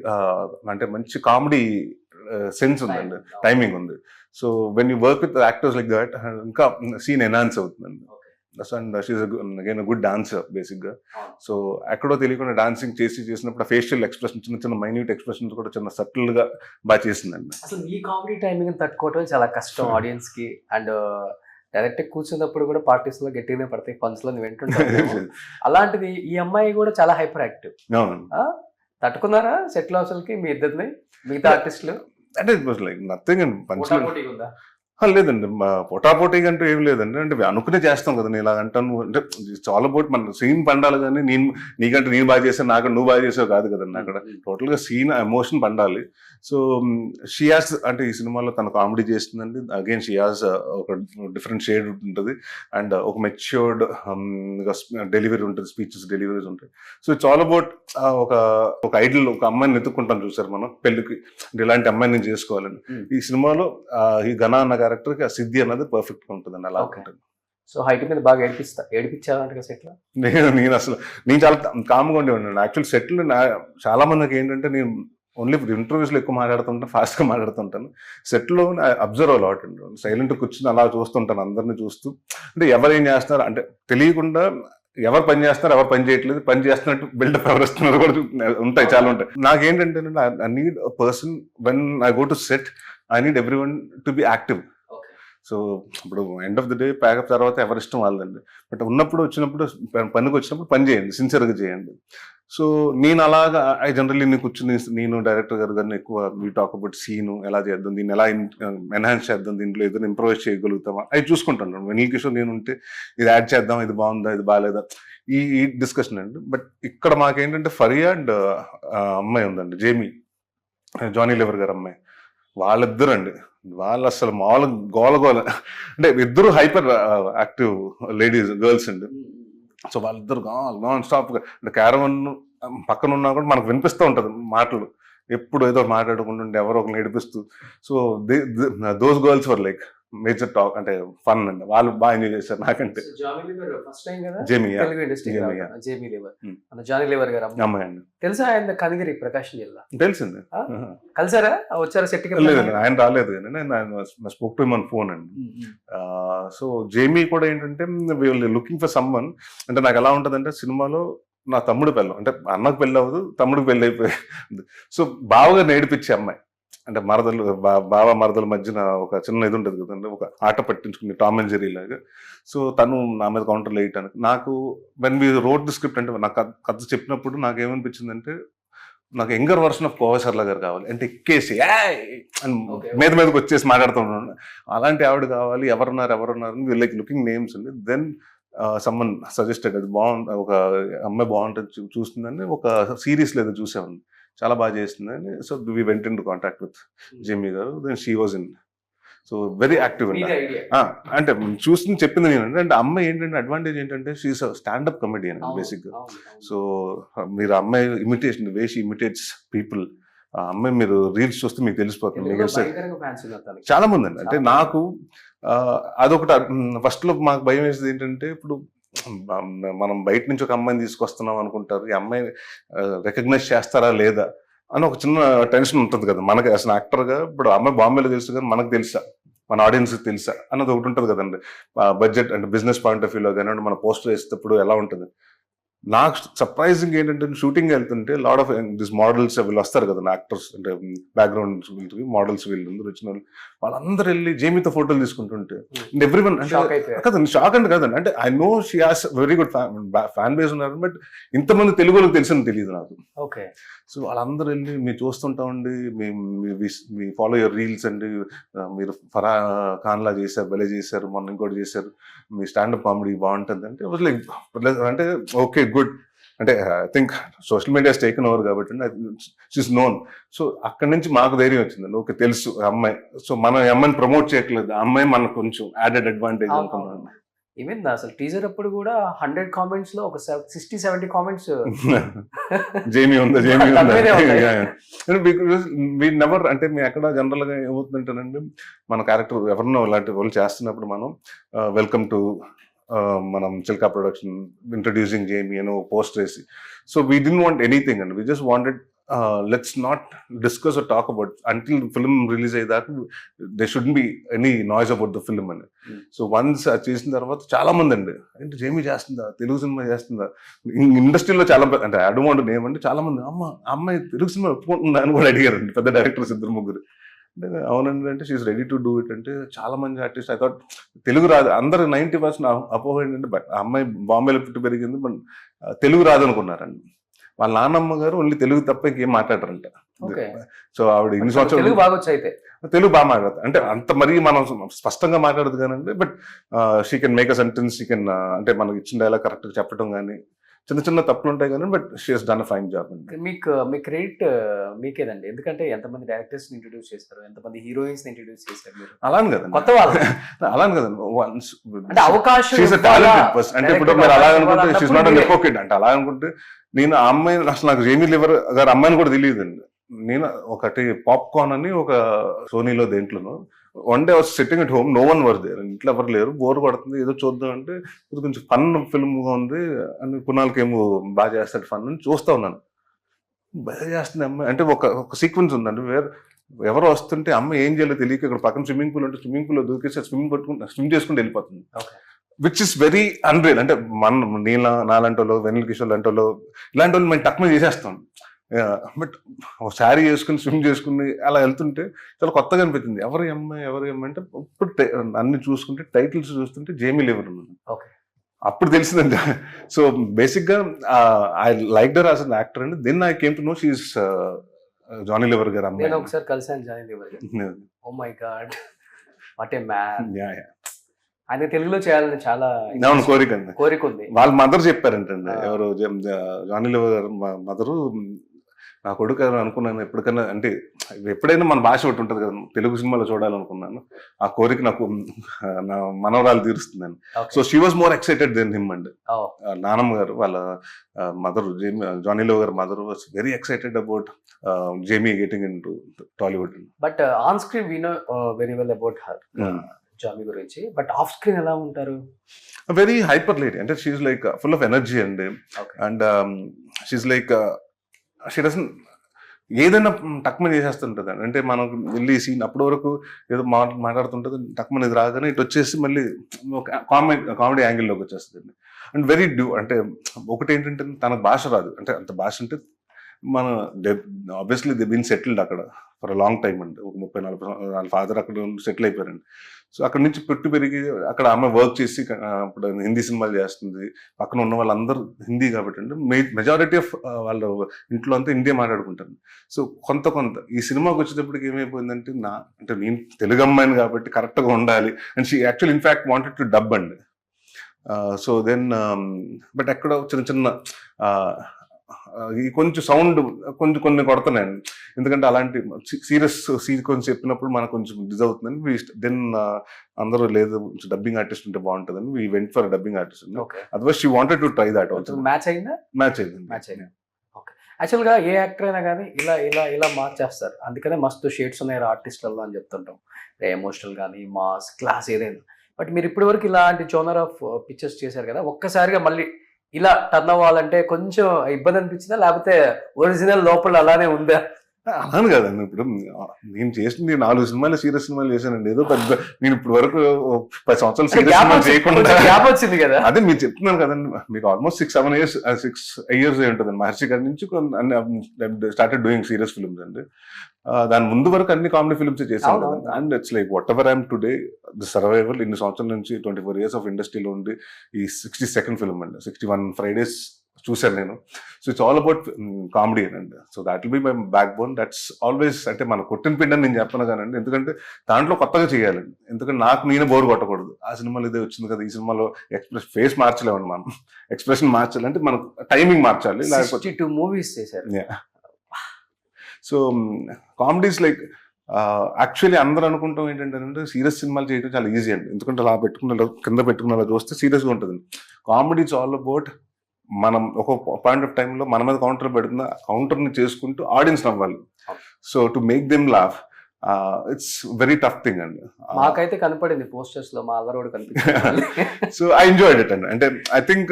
అంటే మంచి కామెడీ సెన్స్ ఉందండి, టైమింగ్ ఉంది. So when you work with actors like that ఇంకా సీన్ ఎన్హాన్స్ అవుతుందండి. And she's again good dancer basic గా. సో ఎక్కడో తెలియకుండా డాన్సింగ్ చేసినప్పుడు ఫేషియల్ ఎక్స్ప్రెషన్, చిన్న చిన్న మైన్యూట్ ఎక్స్ప్రెషన్స్ కూడా చిన్న సటిల్ గా బాగా చేసిందండి. అసలు ఈ కామెడీ టైమింగ్ తట్టుకోవటం చాలా కష్టం ఆడియన్స్ కి. అండ్ డైరెక్ట్ కూర్చున్నప్పుడు కూడా పార్టీస్ లో గట్టిగానే పడతాయి, పంచ్ లో వింటుంటారు. అలాంటిది ఈ అమ్మాయి కూడా చాలా హైపర్ యాక్టివ్. తట్టుకున్నారా సెట్ లో అసలుకి మీ ఇద్దరిని, మిగతా ఆర్టిస్టులు? అంటే it was like nothing and punch లేదండి, పోటాపోటీగా అంటూ ఏం లేదండి. అంటే అనుకునే చేస్తాం కదా, నేను ఇలా అంటాను అంటే చాలా బోట్ మన సీన్ పండాలి, కానీ నీకంటే నేను బాగా చేసాను, నాకంటే నువ్వు బాగా చేసావు కాదు కదండి. అక్కడ టోటల్ గా సీన్ ఎమోషన్ పండాలి. సో షీ హాస్, అంటే ఈ సినిమాలో తన కామెడీ చేస్తుందండి. అగైన్ షీ హాస్ ఒక డిఫరెంట్ షేడ్ ఉంటుంది, అండ్ ఒక మెచ్యూర్డ్ డెలివరీ ఉంటుంది, స్పీచెస్ డెలివరీస్ ఉంటాయి. సో ఇట్స్ ఆల్ అబౌట్ ఒక ఐడల్, ఒక అమ్మాయిని ఎత్తుక్కుంటాం చూసారు మనం పెళ్లికి, అంటే ఇలాంటి అమ్మాయిని నేను చేసుకోవాలని. ఈ సినిమాలో ఈ ఘన అన్న క్యారెక్టర్ కి ఆ సిద్ధి అన్నది పర్ఫెక్ట్ గా ఉంటుంది, అలా ఉంటుంది. సో హైట్ మీద బాగా ఏడిపించాలంటే సెట్ లో నేను చాలా కామ్గా ఉండేవాడిని. యాక్చువల్ సెట్ లో చాలా మందికి ఏంటంటే, నేను ఓన్లీ ఇంటర్వ్యూస్ లో ఎక్కువ మాట్లాడుతుంటాను, ఫాస్ట్ గా మాట్లాడుతుంటాను. సెట్ లో అబ్జర్వ్ అలాట్ అండి, సైలెంట్ కూర్చుని అలా చూస్తుంటాను, అందరిని చూస్తూ. అంటే ఎవరు ఏం చేస్తున్నారు అంటే తెలియకుండా, ఎవరు పని చేస్తున్నారు, ఎవరు పని చేయట్లేదు, పని చేస్తున్నట్టు బిల్డప్ ఎవరు వస్తున్నారు కూడా ఉంటాయి, చాలా ఉంటాయి. నాకేంటంటే I need a person when I go to set, I need everyone to be active. So ఇప్పుడు end of the day pack up తర్వాత ఎవరి ఇష్టం వాళ్ళండి. బట్ ఉన్నప్పుడు వచ్చినప్పుడు పనికి వచ్చినప్పుడు పని చేయండి, సిన్సియర్గా చేయండి. సో నేను అలాగా ఐ జనరల్లీ నేను కూర్చుని, నేను డైరెక్టర్ గారు కానీ ఎక్కువ వీ టాక్ అబౌట్ సీను ఎలా చేద్దాం, దీన్ని ఎలా ఎన్హాన్స్ చేద్దాం, దీంట్లో ఏదైనా ఇంప్రూవైజ్ చేయగలుగుతామా అవి చూసుకుంటాను. వెనిల్ కిషోర్ నేను ఉంటే ఇది యాడ్ చేద్దాం, ఇది బాగుందా, ఇది బాగాలేదా, ఈ డిస్కషన్ అండి. బట్ ఇక్కడ మాకేంటంటే ఫరియా అండ్ అమ్మాయి ఉందండి, జేమీ, జానీ లివర్ గారు అమ్మాయి, వాళ్ళిద్దరు అండి, వాళ్ళు అసలు మామూలు గోల అంటే ఇద్దరు హైపర్ యాక్టివ్ లేడీస్, గర్ల్స్ అండి. సో వాళ్ళిద్దరు నాన్ స్టాప్ గా, అంటే క్యారవన్ పక్కన ఉన్నా కూడా మనకు వినిపిస్తూ ఉంటది మాటలు, ఎప్పుడు ఏదో మాట్లాడుకుంటుంటే ఎవరో ఒకరు నడిపిస్తూ. So those girls were like major talk, అంటే ఫన్ అండి. వాళ్ళు బాగా ఎంజాయ్ చేశారు నాకంటే. ఫస్ట్ టైం కదా జేమీ, తెలుగు ఇండస్ట్రీ జేమీ లివర్, మన జానీ లివర్ గారు అమ్మాయి అండి. తెలుసా ఆయన? కనగిరి ప్రకాశం జిల్లా. తెలిసింది. కలిసారా? వచ్చారా సెట్ కి? లేదు, ఆయన రాలేదు కానీ నేను spoke to him on phone అండి. సో జేమీ కూడా ఏంటంటే లుకింగ్ ఫర్ సమ్వన్. అంటే నాకు ఎలా ఉంటదంటే, సినిమాలో నా తమ్ముడు పెళ్ళం, అంటే అన్నకు పెళ్ళి అవ్వదు, తమ్ముడికి పెళ్ళి అయిపోయింది. సో బావగా నేర్పించే అమ్మాయి, అంటే మరదలు బావ మరదల మధ్యన ఒక చిన్న ఇది ఉంటుంది కదండి, ఒక ఆట పట్టించుకుని టామ్ అండ్ జెర్రీ లాగా. సో తను నా మీద కౌంటర్లు వేయటానికి, నాకు when we read the script, అంటే నాకు కథ చెప్పినప్పుడు నాకు ఏమనిపించింది అంటే, నాకు యంగర్ వర్షన్ ఆఫ్ కోవశర్ల గారు కావాలి, అంటే ఎక్కేసి మీద మీదకి వచ్చేసి మాట్లాడుతున్నాను, అలాంటి ఆవిడ కావాలి. ఎవరున్నారు లైక్ లుకింగ్ నేమ్స్ అండి. దెన్ సమ్మన్ సజెస్టెడ్, అది బాగుంది, ఒక అమ్మాయి బాగుంటుంది చూస్తుందని ఒక సిరీస్ లేదా చూసామండి, చాలా బాగా చేస్తుందని. So we went into contact with Jamie garu. Then she was in, so very active అండి. అంటే చూస్తుంది చెప్పింది నేను అంటే, అమ్మాయి ఏంటంటే అడ్వాంటేజ్ ఏంటంటే, షీఈస్ స్టాండప్ కమెడియన్ అండి బేసిక్ గా. సో మీరు అమ్మాయి imitation, way she imitates people. ఆ అమ్మాయి మీరు రీల్స్ చూస్తే మీకు తెలిసిపోతుంది, మీకు తెలిసే చాలా మంది అండి. అంటే నాకు అదొకటి ఫస్ట్ లో మాకు భయం వేసేది ఏంటంటే, ఇప్పుడు మనం బయట నుంచి ఒక అమ్మాయిని తీసుకొస్తున్నాం అనుకుంటారు, ఈ అమ్మాయి రికగ్నైజ్ చేస్తారా లేదా అని ఒక చిన్న టెన్షన్ ఉంటుంది కదా మనకి అసలు యాక్టర్ గా. ఇప్పుడు అమ్మాయి బాంబేలో తెలుసు కానీ మనకు తెలుసా, మన ఆడియన్స్ తెలుసా అన్నది ఒకటి ఉంటుంది కదండి. బడ్జెట్ అంటే బిజినెస్ పాయింట్ ఆఫ్ వ్యూలో కానీ, మన పోస్టర్ వేసేటప్పుడు ఎలా ఉంటుంది. నాకు సర్ప్రైజింగ్ ఏంటంటే, షూటింగ్ వెళ్తుంటే లాట్ ఆఫ్ దిస్ మోడల్స్ వీళ్ళు వస్తారు కదా, యాక్టర్స్ అంటే బ్యాక్గ్రౌండ్ మోడల్స్ వీళ్ళు వచ్చిన వాళ్ళందరూ వెళ్ళి జేమీతో ఫోటోలు తీసుకుంటుంటే ఎవ్రీ వన్ కదండి, షాక్ అంటే కదండి. అంటే I know she has very good fan base ఉన్నారు, బట్ ఇంతమంది తెలుగులో తెలిసిన తెలియదు నాకు. ఓకే. సో వాళ్ళందరూ వెళ్ళి మీరు చూస్తుంటామండి, మీ ఫాలో యువర్ రీల్స్ అండి, మీరు ఫరా ఖాన్ లా చేశారు, భలే చేశారు, మొన్న ఇంకోటి చేశారు, మీ స్టాండప్ కామెడీ బాగుంటుంది అంటే, లైక్ అంటే ఓకే గుడ్. అంటే I think social media taken over కాబట్టి షీస్ నోన్. సో అక్కడి నుంచి మాకు ధైర్యం వచ్చిందండి, ఓకే తెలుసు అమ్మాయి, సో మనం అమ్మాయిని ప్రమోట్ చేయట్లేదు, అమ్మాయి మనకు కొంచెం యాడెడ్ అడ్వాంటేజ్ అనుకున్నాను. ఈవెన్ అసలు టీజర్ అప్పుడు కూడా 100 కామెంట్స్ లో ఒక 60-70 కామెంట్స్ జేమీ ఉందా నెవర్. అంటే మీ ఎక్కడ జనరల్ గా ఏమవుతుందంటేనండి, మన క్యారెక్టర్ ఎవరినో ఇలాంటి వాళ్ళు చేస్తున్నప్పుడు మనం వెల్కమ్ టు మనం చిల్కా ప్రొడక్షన్ ఇంట్రడ్యూసింగ్ జేమీ అని పోస్ట్ వేసి, so we didn't want anything and we just wanted let's not discuss or talk about until film release అయ్యేదాకా they shouldn't be any noise about the film అని. So once అది చేసిన తర్వాత చాలా మంది అండి, అంటే జేమీ చేస్తుందా, తెలుగు సినిమా చేస్తుందా, ఇండస్ట్రీలో చాలా అంటే ఐ డోంట్ వాంట్ నేమ్ అంటే చాలా మంది అమ్మాయి తెలుగు సినిమా ఒప్పుకుంటుందా అని కూడా అడిగారండి, పెద్ద డైరెక్టర్స్ 2-3. అంటే అవునండి, అంటే she's ready to do it అంటే. చాలా మంది ఆర్టిస్ట్ ఐ థాట్ తెలుగు రాదు, అందరు 90% అపోహ ఏంటంటే అమ్మాయి బాంబేలో పుట్టి పెరిగింది, బట్ తెలుగు రాదు అనుకున్నారండి. వాళ్ళ నాన్నమ్మ గారు ఓన్లీ తెలుగు తప్ప ఇంకేం మాట్లాడరంట. సో ఆవిడ ఇన్ని సంవత్సరాలు తెలుగు బాగా మాట్లాడతారు, అంటే అంత మరీ మనం స్పష్టంగా మాట్లాడదు కానండి, but she can make a sentence, she can అంటే మనకి ఇచ్చిన డైలాగ్ కరెక్ట్ గా చెప్పడం కానీ, చిన్న చిన్న తప్పులు ఉంటాయి కానీ, but she has done a fine job అండి. మీ క్రెడిట్ మీకేదండి, ఎందుకంటే ఎంతమంది డైరెక్టర్స్ ఇంట్రడ్యూస్ చేస్తారు, ఎంతమంది హీరోయిన్స్ ఇంట్రడ్యూస్ చేస్తారు మీరు. అలానే కదండి, కొత్త వాళ్ళు అలానే కదండి, అంటే అవకాశం she is a talented person. అంటే ఇప్పుడు మీరు అలా అనుకుంటే she is not a hypocrite అంటే అలా అనుకుంటే, నేను ఆ అమ్మాయి అసలు నాకు జేమీ లివర్ గారు అమ్మాయిని కూడా తెలియదండి. నేను ఒకటి పాప్కార్న్ అని ఒక సోనీలో దేంట్లోనూ one day was sitting at home, no one were there, ఇంట్లో ఎవరు లేరు, బోర్ కొడుతుంది, ఏదో చూద్దాం అంటే ఇది కొంచెం ఫన్ ఫిల్మ్ గా ఉంది అని, కునాల్కేమో బాగా చేస్తాడు ఫన్ అని చూస్తా ఉన్నాను. బాగా చేస్తుంది అమ్మాయి అంటే ఒక సీక్వెన్స్ ఉందండి, ఎవరు వస్తుంటే అమ్మాయి ఏం చేయాలో తెలియక ఇక్కడ పక్కన స్విమ్మింగ్ పూల్ ఉంటే స్విమ్మింగ్ పూల్ లో దూకేసి స్విమ్ చేసుకుంటూ వెళ్ళిపోతుంది, విచ్ ఇస్ వెరీ అన్రియల్. అంటే నాలాంటి వాళ్ళు, వెనిల్ కిషోర్ లాంటి వాళ్ళు, ఇలాంటి వాళ్ళు మేము టక్మ చేసేస్తాం. బట్ శారీ చేసుకుని స్విమ్ చేసుకుని అలా వెళ్తుంటే చాలా కొత్తగా అనిపించింది. ఎవరి అమ్మాయి అంటే ఇప్పుడు అన్ని చూసుకుంటే టైటిల్స్ చూస్తుంటే జేమీ లివర్ ఉన్నది, అప్పుడు తెలిసిందండి. సో బేసిక్ గా I like her as an actor అండి. Then I came to know she is Johnny Lever garu అమ్మాయి. ఒకసారి కలిసాను Johnny Lever garu. Oh my God, what a man. ఆయన తెలుగులో చేయాలని చాలా కోరిక ఉంది. వాళ్ళ మదర్ చెప్పారంటండి, ఎవరు జానీ లివర్ గారు మదరు, నా కొడుకు అని అనుకున్నాను ఎప్పటికైనా, అంటే ఎప్పుడైనా మన భాష ఒకటి ఉంటుంది కదా, తెలుగు సినిమాలో చూడాలనుకున్నాను. ఆ కోరిక నాకు నా మనవరాలు తీరుస్తుందని. So she was more excited than him and నానమ్మ గారు వాళ్ళ మదర్ జానీ లో గారు mother was very excited about Jamie getting into Tollywood. But on screen we know very well about her Jamie గురించి, బట్ ఆఫ్ స్క్రీన్ ఎలా ఉంటారు? Very hyper lady, అంటే she's like full of energy అండి. And she's like she doesn't ఏదైనా టక్మని చేసేస్తుంటుంది. అంటే మనం వెళ్ళి సీన్ అప్పటి వరకు ఏదో మాట్లాడుతుంటుంది, టక్మని ఇది రాగానే ఇటు వచ్చేసి మళ్ళీ కామెడీ యాంగిల్లోకి వచ్చేస్తుంది. అండ్ వెరీ అంటే ఒకటి ఏంటంటే తనకు భాష రాదు, అంటే అంత భాష అంటే మన ఆబ్వియస్లీ దే బీన్ సెటిల్డ్ అక్కడ ఫర్ లాంగ్ టైమ్ అండి. ఒక 30-40 వాళ్ళ ఫాదర్ అక్కడ సెటిల్ అయిపోయారండి. సో అక్కడ నుంచి పుట్టి పెరిగి అక్కడ ఆమె వర్క్ చేసి ఇప్పుడు హిందీ సినిమాలు చేస్తుంది. పక్కన ఉన్న వాళ్ళందరూ హిందీ కాబట్టి అండి మెజారిటీ ఆఫ్ వాళ్ళ ఇంట్లో అంతా హిందీ మాట్లాడుకుంటారు. సో కొంత ఈ సినిమాకి వచ్చేటప్పటికి ఏమైపోయిందంటే అంటే నేను తెలుగు అమ్మాయిని కాబట్టి కరెక్ట్గా ఉండాలి. And she actual in fact wanted to dub అండి. సో దెన్ బట్ ఎక్కడ చిన్న ఈ కొంచెం సౌండ్ కొన్ని కొడుతున్నాయండి. ఎందుకంటే అలాంటి సీరియస్ సీక్వెన్స్ చెప్పినప్పుడు మనకు కొంచెం డిజ్ అవుతుందని దెన్ అందరూ లేదు డబ్బింగ్ ఆర్టిస్ట్ ఉంటే బాగుంటుందని we went for dubbing artist. Otherwise she wanted to try that also. Match అయిందా? మ్యాచ్ అయింది. యాక్చువల్గా ఏ యాక్టర్ అయినా కానీ ఇలా మార్చేస్తారు. అందుకనే మస్తు షేడ్స్ ఉన్నాయి ఆర్టిస్ట్లలో అని చెప్తుంటాం. ఎమోషనల్ కానీ మాస్ క్లాస్ ఏదైనా. బట్ మీరు ఇప్పటి వరకు ఇలాంటి జోనర్ ఆఫ్ పిక్చర్స్ చేశారు కదా, ఒక్కసారిగా మళ్ళీ ఇలా టర్న్ అవ్వాలంటే కొంచెం ఇబ్బంది అనిపించిందా, లేకపోతే ఒరిజినల్ లోపల అలానే ఉందా? అలానే కదండి. ఇప్పుడు నేను చేసింది 4 సినిమాలు సీరియస్ సినిమాలు చేశానండి. ఏదో పెద్ద నేను ఇప్పుడు వరకు 10 సంవత్సరాలు సీరియస్ సినిమాలు చేయకుండా గ్యాప్ వచ్చింది కదా. అదే మీరు చెప్తున్నాను కదండి, మీకు ఆల్మోస్ట్ 6 years ఉంటుందండి. మహర్షి గారి నుంచి స్టార్టెడ్ డూయింగ్ సీరియస్ ఫిల్మ్స్ అండి. దాని ముందు వరకు అన్ని కామెడీ ఫిల్మ్స్ చేశాను కదా. And it's like what ever I'm today the survival ఇన్ని సంవత్సరాల నుంచి 24 years ఆఫ్ ఇండస్ట్రీలో ఉండి ఈ 62nd ఫిల్మ్ అండి. 61 Fridays చూశాను నేను. So it's all about comedy అండి. So that will be my backbone. That's always, అంటే మన కొట్టిన పిండి నేను చెప్పను కానండి, ఎందుకంటే దాంట్లో కొత్తగా చేయాలండి. ఎందుకంటే నాకు నేను బోర్ కొట్టకూడదు. ఆ సినిమాలో ఇదే వచ్చింది కదా, ఈ సినిమాలో ఫేస్ మార్చలేమండి, మనం ఎక్స్ప్రెషన్ మార్చాలి అంటే మనకు టైమింగ్ మార్చాలి. 62 movies చేశారు. సో కామెడీస్ లైక్ యాక్చువల్లీ అందరూ అనుకుంటాం ఏంటంటే సీరియస్ సినిమాలు చేయడం చాలా ఈజీ అండి. ఎందుకంటే అలా కింద పెట్టుకున్న చూస్తే సీరియస్గా ఉంటుంది. కామెడీ ఇట్స్ ఆల్ అబౌట్ మనం ఒక పాయింట్ ఆఫ్ టైంలో మన మీద కౌంటర్ పెడుతున్న కౌంటర్ని చేసుకుంటూ ఆడియన్స్ నవ్వాలి. So to make them laugh it's very tough thing అండి. మాకైతే కనపడింది పోస్టర్స్ లో, మా అల్లరోడు కనిపించింది. సో ఐ ఎంజాయ్డ్ ఇట్ అండి. అంటే ఐ థింక్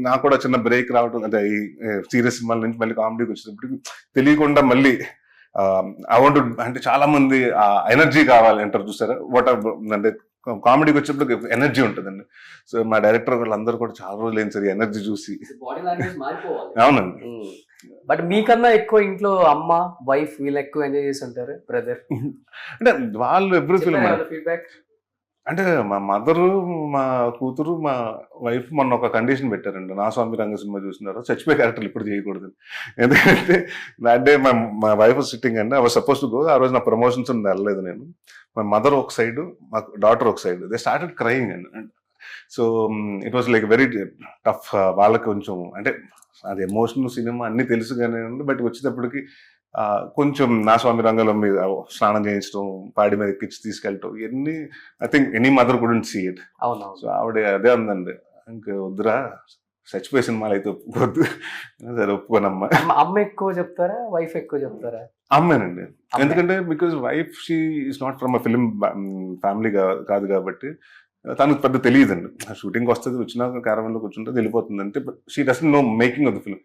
నాకు కూడా చిన్న బ్రేక్ రావడం, అంటే ఈ సీరియస్ సినిమాల నుంచి మళ్ళీ కామెడీకి వచ్చేటప్పటికి తెలియకుండా మళ్ళీ ఐ వాంట్, అంటే చాలా మంది ఎనర్జీ కావాలి అంటారు చూసారా, వాట్ అంటే కామెడీకి వచ్చినప్పుడు ఎనర్జీ ఉంటుందండి. సో మా డైరెక్టర్ వాళ్ళందరూ కూడా చాలా రోజులు ఏం సరే ఎనర్జీ చూసి. అవునండి. బట్ మీకన్నా ఎక్కువ ఇంట్లో అమ్మ వైఫ్ వీళ్ళు ఎక్కువ ఎంజాయ్ చేసి ఉంటారు బ్రదర్. అంటే వాళ్ళు ఎవ్రీ ఫిల్మ్ ఫీడ్బ్యాక్ అంటే మా మదరు, మా కూతురు, మా వైఫ్ మొన్న ఒక కండిషన్ పెట్టారండి. నా స్వామి రంగ సినిమా చూసినారు, చచ్చిపోయే క్యారెక్టర్లు ఇప్పుడు చేయకూడదు. ఎందుకంటే దాట్ డే మా వైఫ్ సిట్టింగ్ అండి, I was suppose to go. ఆ రోజు నా ప్రమోషన్స్ వెళ్ళలేదు నేను. మా మదర్ ఒక సైడ్, మా డాటర్ ఒక సైడ్. దే స్టార్టెడ్ క్రయింగ్ అండి. So it was like very tough. వాళ్ళకి కొంచెం అంటే అది ఎమోషనల్ సినిమా అన్నీ తెలుసు కానీ, బట్ వచ్చేటప్పటికి కొంచెం నా స్వామి రంగంలో మీద స్నానం చేయించడం, పాడి మీద ఎక్కించి తీసుకెళ్ళటం, ఇవన్నీ I think any mother couldn't see it. So ఆవిడ అదే ఉందండి, ఇంకా వద్దురా చచ్చిపోయే సినిమాలు అయితే ఒప్పుకోవద్దు. సరే ఒప్పుకోనమ్మా. అమ్మ ఎక్కువ చెప్తారా, వైఫ్ ఎక్కువ చెప్తారా? అమ్మేనండి. ఎందుకంటే because wife she is not from a film family కాదు కాబట్టి తనకు పెద్ద తెలియదండి. షూటింగ్ వస్తుంది, వచ్చినా క్యారవన్లో కూర్చుంటుంది, వెళ్ళిపోతుంది అంటే. But she doesn't know making of the film.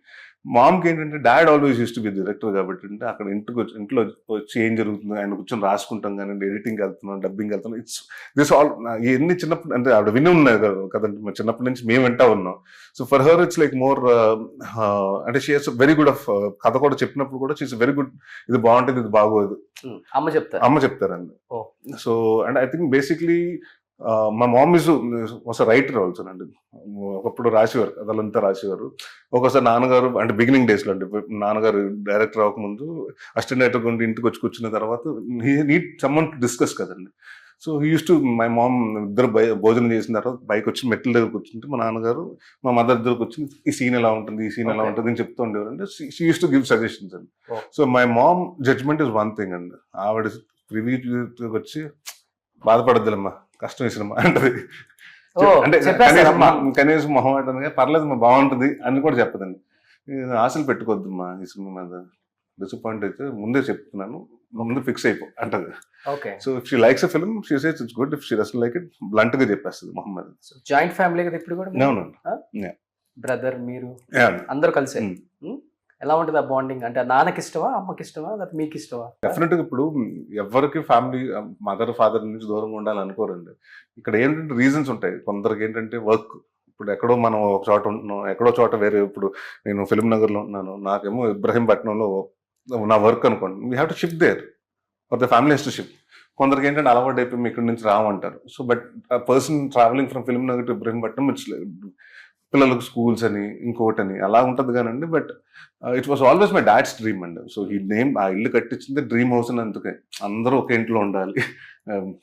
మామ్కి ఏంటంటే dad always use to be director కాబట్టి అంటే అక్కడ ఇంట్లో వచ్చి ఏం జరుగుతుంది ఆయన కూర్చొని రాసుకుంటాం కానీ, ఎడిటింగ్ వెళ్తున్నాం, డబ్బింగ్ వెళ్తున్నాం. ఇట్స్ దిస్ ఆల్ ఇవన్నీ చిన్నప్పుడు అంటే ఆవిడ విని ఉన్నాయి కదండి, చిన్నప్పటి నుంచి మేము వింటా ఉన్నాం. So for her it's like more, అంటే she has very good of కథ కూడా చెప్పినప్పుడు కూడా షీస్ వెరీ గుడ్. ఇది బాగుంటుంది, ఇది బాగోదు అమ్మ చెప్తారండి. So and I think basically మా మామ్ వాస్ రైటర్ ఆల్సో అండి. ఒకప్పుడు రాసేవారు, కథలంతా రాసేవారు. ఒకసారి నాన్నగారు అంటే బిగినింగ్ డేస్లో అండి, నాన్నగారు డైరెక్టర్ అవ్వకముందు అసిస్టెంట్ డైరెక్టర్ ఉండి ఇంటికి వచ్చి కూర్చున్న తర్వాత నీడ్ సమ్మన్ టు డిస్కస్ కదండి. So use to my mom ఇద్దరు భోజనం చేసిన తర్వాత బైక్ వచ్చి మెట్ల దగ్గర కూర్చుంటే మా నాన్నగారు మా మదర్ దగ్గరకు వచ్చి ఈ సీన్ ఎలా ఉంటుంది, ఈ సీన్ ఎలా ఉంటుంది అని చెప్తూ ఉండేవారు. అంటే she use to give suggestions అండి. So my mom judgement is one thing అండి. ఆవిడ రివ్యూ వచ్చి బాధపడద్దులమ్మా, కష్టం వేసినమ్మా అంటది. అంటే కనీసం మొహం అంటే పర్లేదు మా బాగుంటుంది అని కూడా చెప్పదండి. ఆశలు పెట్టుకోవద్దమ్మా ఈ సినిమా మీద, డిసప్పాయింట్ అయితే ముందే చెప్తున్నాను, ముందు ఫిక్స్ అయిపో అంటది. So if she likes a film she says it's good, if she doesn't like it blunt గా చెప్పేస్తుంది మొహం మీద. జాయింట్ ఫ్యామిలీ కదా ఇప్పుడు కూడా? అవునండి. బ్రదర్ మీరు అందరూ కలిసే ఎలా ఉంటుంది ఆ బాండింగ్? అంటే నాన్నకి ఇష్టమా, అమ్మకి ఇష్టమా, లేకపోతే మీకు ఇష్టమా? డెఫినెట్ గా ఇప్పుడు ఎవరికి ఫ్యామిలీ మదర్ ఫాదర్ నుంచి దూరంగా ఉండాలనుకోరండి. ఇక్కడ ఏంటంటే రీజన్స్ ఉంటాయి. కొందరికి ఏంటంటే వర్క్, ఇప్పుడు ఎక్కడో మనం ఒక చోట ఉంటున్నాం, ఎక్కడో చోట వేరే. ఇప్పుడు నేను ఫిల్మ్ నగర్ లో ఉంటున్నాను, నాకేమో ఇబ్రహీంపట్నంలో నా వర్క్ అనుకోండి, we have to shift there or the family has to shift. కొందరికి ఏంటంటే అలవాటు అయిపోయి ఇక్కడ నుంచి రామంటారు. So but person travelling from Film Nagar to Ibrahimpatnam it's పిల్లలకు స్కూల్స్ అని ఇంకోటి అని అలా ఉంటుంది కానండి. But it was always my dad's dream అండి. సో ఈ నేమ్, ఆ ఇల్లు కట్టించింది డ్రీమ్ హౌస్ అని. అందుకే అందరూ ఒక ఇంట్లో ఉండాలి,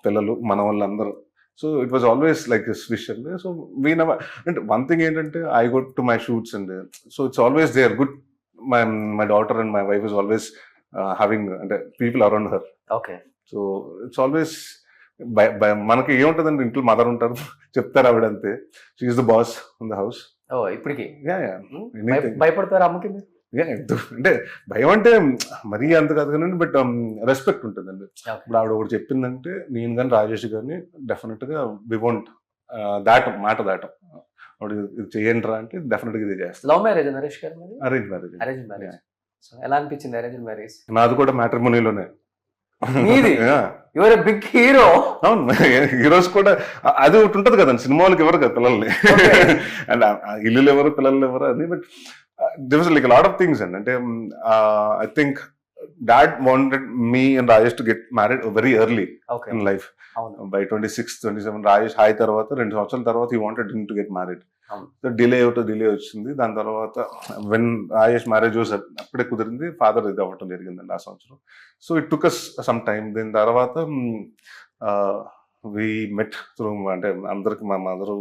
పిల్లలు మన వాళ్ళందరూ. So it was always like this wish అండి. సో వీ నెవర్, అంటే వన్ థింగ్ ఏంటంటే I go to my shoots అండి. So it's always they are good. My daughter and my wife is always having అంటే people around her. So it's always మనకి ఏముంటదండి, ఇంట్లో mother ఉంటారు, చెప్తారు ఆవిడ అంతే, she is the boss in the house. ఇప్పటికి భయపడతారు అమ్మకి? అంటే భయం అంటే మరీ అంత కాదు కానీ, బట్ రెస్పెక్ట్ ఉంటుందండి. ఇప్పుడు ఆవిడ ఒకటి చెప్పిందంటే నేను కానీ రాజేష్ కానీ డెఫినెట్ గా వి వోంట్ దాటం, మాట దాటం. ఆవిడ ఇది చేయండి రా అంటే డెఫినెట్ గా ఇది చేస్తాం. Love marriage Naresh garu? Arrange marriage. Arrange marriage. ఎలా అనిపించింది అరేంజ్ మ్యారేజ్? నాది కూడా మ్యాట్రిమోనీలోనే. Your big hero. అవును, హీరోస్ కూడా అది ఒకటి ఉంటది కదండి, సినిమాలకు ఎవరు కదా పిల్లల్ని, అండ్ ఇల్లులు ఎవరు పిల్లలు ఎవరు అని. But there was like a lot of things and I think dad wanted me and Rajesh to get married very early in life. By 26, 27 Rajesh high tarvata 2 సంవత్సరాల తర్వాత he wanted him to get married. So delay వచ్చింది. దాని తర్వాత when Rajesh marriage was అప్పుడే కుదిరింది, father ఇది అవ్వటం జరిగిందండి ఆ సంవత్సరం. So it took us some time. దీని తర్వాత వి మెట్ త్రూ, అంటే అందరికి మా మదరు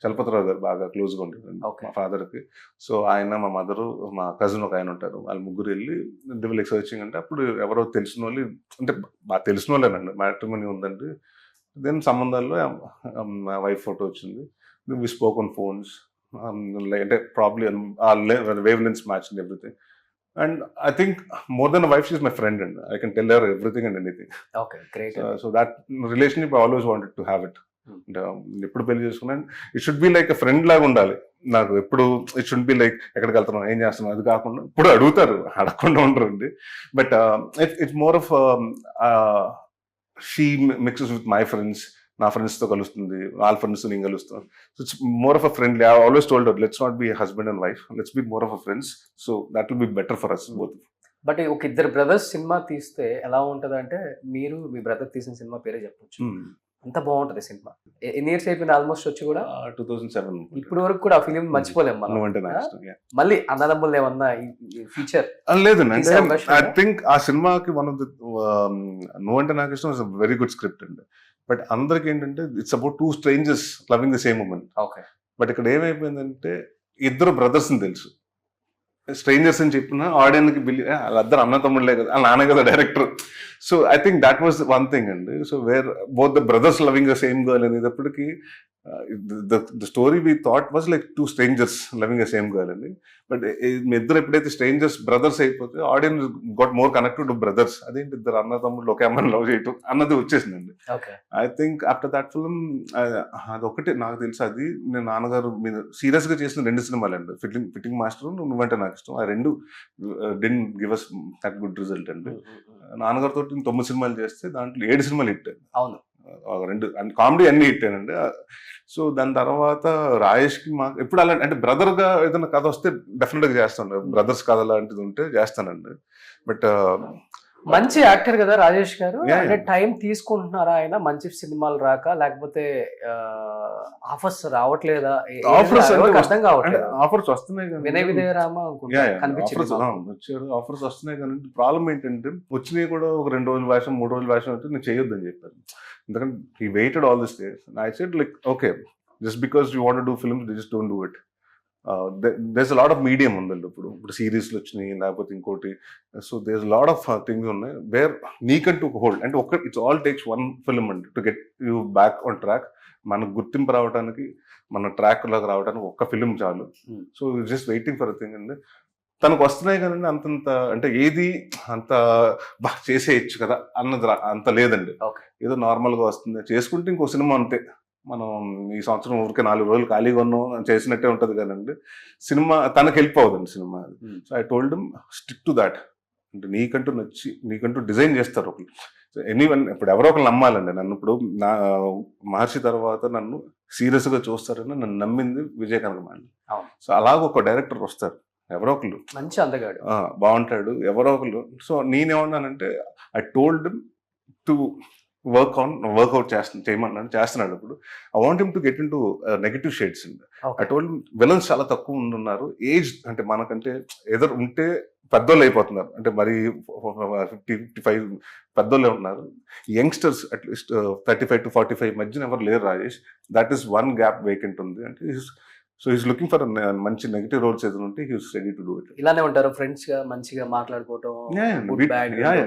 చలపతిరావు గారు బాగా క్లోజ్గా ఉండేది మా ఫాదర్కి. సో ఆయన, మా మదరు, మా కజిన్ ఒక ఆయన ఉంటారు, వాళ్ళు ముగ్గురు వెళ్ళి డివల్ సర్చింగ్ అంటే అప్పుడు ఎవరో తెలిసిన వాళ్ళు, అంటే బాగా తెలిసిన వాళ్ళేనండి, మ్యాట్రిమోనీ ఉందండి. దెన్ సంబంధాల్లో మా వైఫ్ ఫోటో వచ్చింది. వి స్పోక్ ఆన్ ఫోన్స్, అంటే probably wave lens match and everything. And I think more than a wife, she's my friend and I can tell her everything and anything. Okay, great. So that relationship I always wanted to have it. ఎప్పుడు పెళ్లి చేసుకున్నాను, it should be like a friend లాగా ఉండాలి నాకు. ఎప్పుడు it should be like ఎక్కడికి వెళ్తున్నాం, ఏం చేస్తున్నాం, అది కాకుండా ఇప్పుడు అడుగుతారు, అడగకుండా ఉంటారండి. But it's more of she mixes with my friends, నా ఫ్రెండ్స్తో కలుస్తుంది, వాళ్ళ ఫ్రెండ్స్తో నేను కలుస్తాను. So it's more of a friendly. I always told her, let's not be husband and wife, let's be more of a friends. So that will be better for us both. But ఒక ఇద్దరు brothers cinema తీస్తే ఎలా ఉంటది అంటే, మీరు మీ brother తీసిన cinema పేరే చెప్పొచ్చు, అంత బాగుంటది సినిమా. ఎన్ని ఇయర్స్ అయిపోయింది ఆల్మోస్ట్ వచ్చి కూడా? 2007. ఇప్పుడు వరకు కూడా ఆ ఫిలిం మర్చిపోలేము మనం. మళ్ళీ అన్నదమ్ములు ఏమన్నా ఫీచర్ లేదండి. ఐ థింక్ ఆ సినిమాకి వన్ ఆఫ్ ద నువ్వంటే నాకు ఇష్టం ఇస్ వెరీ గుడ్ స్క్రిప్ట్ అండి. బట్ అందరికి ఏంటంటే it's about 2 strangers loving the same women. But ఇక్కడ ఏమైపోయిందంటే ఇద్దరు బ్రదర్స్ అని తెలుసు, స్ట్రేంజర్స్ అని చెప్పిన ఆడియన్స్కి వాళ్ళిద్దరు అన్న తమ్ముళ్ళే కదా, నాన్న కదా director. So I think that was one thing అండి. So where both the brothers loving the same girl అనేటప్పటికి the story we thought was like 2 strangers loving the same girl అండి. బట్ మీ ఇద్దరు ఎప్పుడైతే స్ట్రేంజర్స్ బ్రదర్స్ అయిపోతే audience got more connected to brothers. అదేంటి ఇద్దరు అన్న తమ్ముళ్ళు ఒకే అమ్మని లవ్ చేయటం అన్నది వచ్చేసిందండి. I think after that film అదొకటి నాకు తెలుసు. అది నేను నాన్నగారు మీద సీరియస్ గా చేసిన 2 సినిమాలు అండి, ఫిట్టింగ్ మాస్టర్, నువ్వంటే నాకు ఇష్టం. ఆ 2 did give us that good result అండి. నాన్నగారితో 9 సినిమాలు చేస్తే దాంట్లో 7 సినిమాలు హిట్ అండి. అవును, 2 కామెడీ అన్ని హిట్ అండి. సో దాని తర్వాత రాజేష్కి మాకు ఎప్పుడు అలా అంటే బ్రదర్ గా ఏదైనా కథ వస్తే డెఫినెట్ గా చేస్తాను, బ్రదర్స్ కథ లాంటిది ఉంటే చేస్తానండి. బట్ మంచి యాక్టర్ కదా రాజేష్ గారు. Yeah, అంటే yeah. టైం తీసుకుంటున్నారా ఆయన మంచి సినిమాలు రాక, లేకపోతే ఆఫర్స్ రావట్లేదా? ఆఫర్స్ ఎవరికి అంటే అర్థం కావట్లేదు. ఆఫర్స్ వస్తున్నాయి వినయ కానీ విజయ రామ అనుకుంటా కనిపించింది ఆఫర్స్ మాకు. వచ్చారు, ఆఫర్స్ వస్తున్నాయి కానీ ప్రాబ్లం ఏంటంటే వచ్చినాయి కూడా ఒక 2 రోజుల వేషం 3 రోజుల వేషం అయితే నేను చేయొద్దని చెప్పాను. ఎందుకంటే he waited all this days. I said like okay, just because you want do films they just don't do it. There's lot of medium ఉందండి. ఇప్పుడు సిరీస్లు వచ్చినాయి, లేకపోతే ఇంకోటి. So there's lot of things ఉన్నాయి వేర్ నీకంటూ ఒక హోల్డ్ అంటే ఒక it's all takes one film అండి to get you back on track. మనకు గుర్తింపు రావడానికి, మన ట్రాక్ లాగా రావడానికి ఒక్క ఫిల్మ్ చాలు. So just waiting for thing అండి. తనకు వస్తున్నాయి కదండి అంతంత అంటే ఏది అంత బాగా చేసేయచ్చు కదా అన్నది అంత లేదండి. ఏదో నార్మల్గా వస్తుంది చేసుకుంటే ఇంకో సినిమా అంతే. మనం ఈ సంవత్సరం ఊరికే 4 రోజులు ఖాళీగా ఉన్నాం చేసినట్టే ఉంటుంది కదండి. సినిమా తనకు హెల్ప్ అవుతుంది cinema. So I told him stick to that. అంటే నీకంటూ నచ్చి నీకంటూ డిజైన్ చేస్తారు ఒకరు. ఎనీవన్ ఇప్పుడు ఎవరో ఒకరు నమ్మాలండి నన్ను. ఇప్పుడు నా మహర్షి తర్వాత నన్ను సీరియస్గా చూస్తారని నన్ను నమ్మింది విజయ్ కనకమాలి. సో అలాగ ఒక డైరెక్టర్ వస్తారు ఎవరో ఒకరు, మంచి అందగాడు, బాగుంటాడు ఎవరో ఒకరు. సో నేనేమన్నానంటే I told him to workout చేస్తున్నాడు. ఇప్పుడు I want him to get into negative shades అండి. ఐ టోల్డ్ విలన్స్ చాలా తక్కువ ఉన్నారు. ఏజ్ అంటే మనకంటే ఎదురు ఉంటే పెద్దోళ్ళు అయిపోతున్నారు. అంటే మరి 50-55 పెద్దోళ్ళే ఉన్నారు. యంగ్స్టర్స్ అట్లీస్ట్ 35 to 45 మధ్యన ఎవరు లేరు Rajesh. That is one gap vacant ఉంది అంటే. సో ఈస్ లుకింగ్ ఫర్ మంచి నెగటివ్ రోల్స్ ఏదైనా ఉంటే he is ready to do it. ఇలానే ఉంటారు ఫ్రెండ్స్ గా మంచిగా మాట్లాడుకోవటం,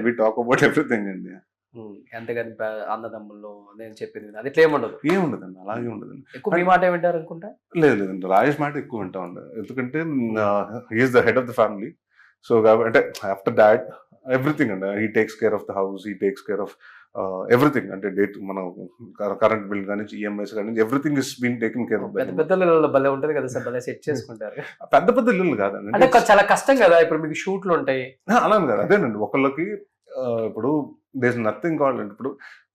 వి టాక్ అబౌట్ ఎవ్రీథింగ్ అండి. ఎంతగాని అన్నదమ్ముల్లో నేను చెప్పింది అది ఇట్లా ఏముండదండి, అలాగే ఉండదండి. ఎక్కువ మీ మాట వింటారు అనుకుంటా. లేదండి, రాజేష్ మాట ఎక్కువ వింటా ఉండదు. ఎందుకంటే he's the head of the family. So అంటే ఆఫ్టర్ దాట్ ఎవ్రీథింగ్ అండి, he takes care of the house, he takes care of everything. అంటే డేట్ మనం కరెంట్ బిల్ కానీ ఈఎంఐస్ కానీ everything is been taking care of. పెద్ద ఇళ్ళలో భలే ఉంటది కదా సార్, భలే సెట్ చేసుకుంటారు. పెద్ద ఇల్లు కాదండి, అంటే చాలా కష్టం కదా. ఇప్పుడు మీకు షూట్లు ఉంటాయి అలా కాదు. అదేనండి ఒకళ్ళకి ఇప్పుడు దేస్ నథింగ్ కావాలి. ఇప్పుడు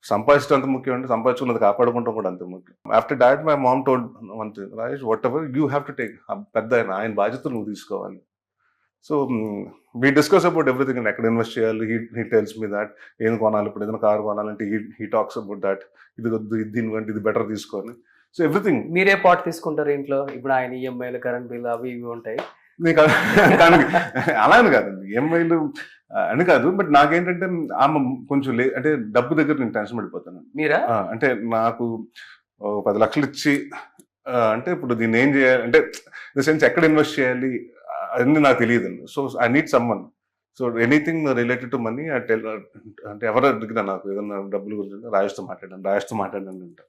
సంపాదించడం అంత ముఖ్యం అంటే సంపాదించుకున్నది కాపాడుకుంటాం కూడా అంత ముఖ్యం. After that my mom told one thing, Rajesh what ever you have to take. పెద్ద ఆయన బాధ్యతలు నువ్వు తీసుకోవాలి. So we discuss about everything and ఎక్కడ ఇన్వెస్ట్ చేయాలి. హీ టెల్స్ మీ దాట్ ఏం కొనాలి, ఇప్పుడు ఏదైనా కార్ కొనాలంటే హీ టాక్స్ అబౌట్ దాట్. ఇది వద్దు, ఇది దీనికంటే ఇది బెటర్ తీసుకోవాలి. So everything. మీరే పాట్ తీసుకుంటారు ఇంట్లో. ఇప్పుడు ఆయన ఈఎంఐలు, కరెంట్ బిల్ అవి ఇవి ఉంటాయి. నీకు అలా అని కాదండి, ఈఎంఐలు అని కాదు. బట్ నాకేంటంటే ఆమె కొంచెం అంటే డబ్బు దగ్గర నేను టెన్షన్ పడిపోతాను. మీరా? అంటే నాకు 10 లక్షలు ఇచ్చి అంటే ఇప్పుడు దీన్ని ఏం చేయాలి అంటే ఇన్ ద సెన్స్ ఎక్కడ ఇన్వెస్ట్ చేయాలి అన్నీ నాకు తెలియదండి. So I need someone. So anything related to money I tell. అంటే ఎవరు అడిగినా నాకు ఏదైనా డబ్బులు గురించి రాజేష్తో మాట్లాడండి అంట.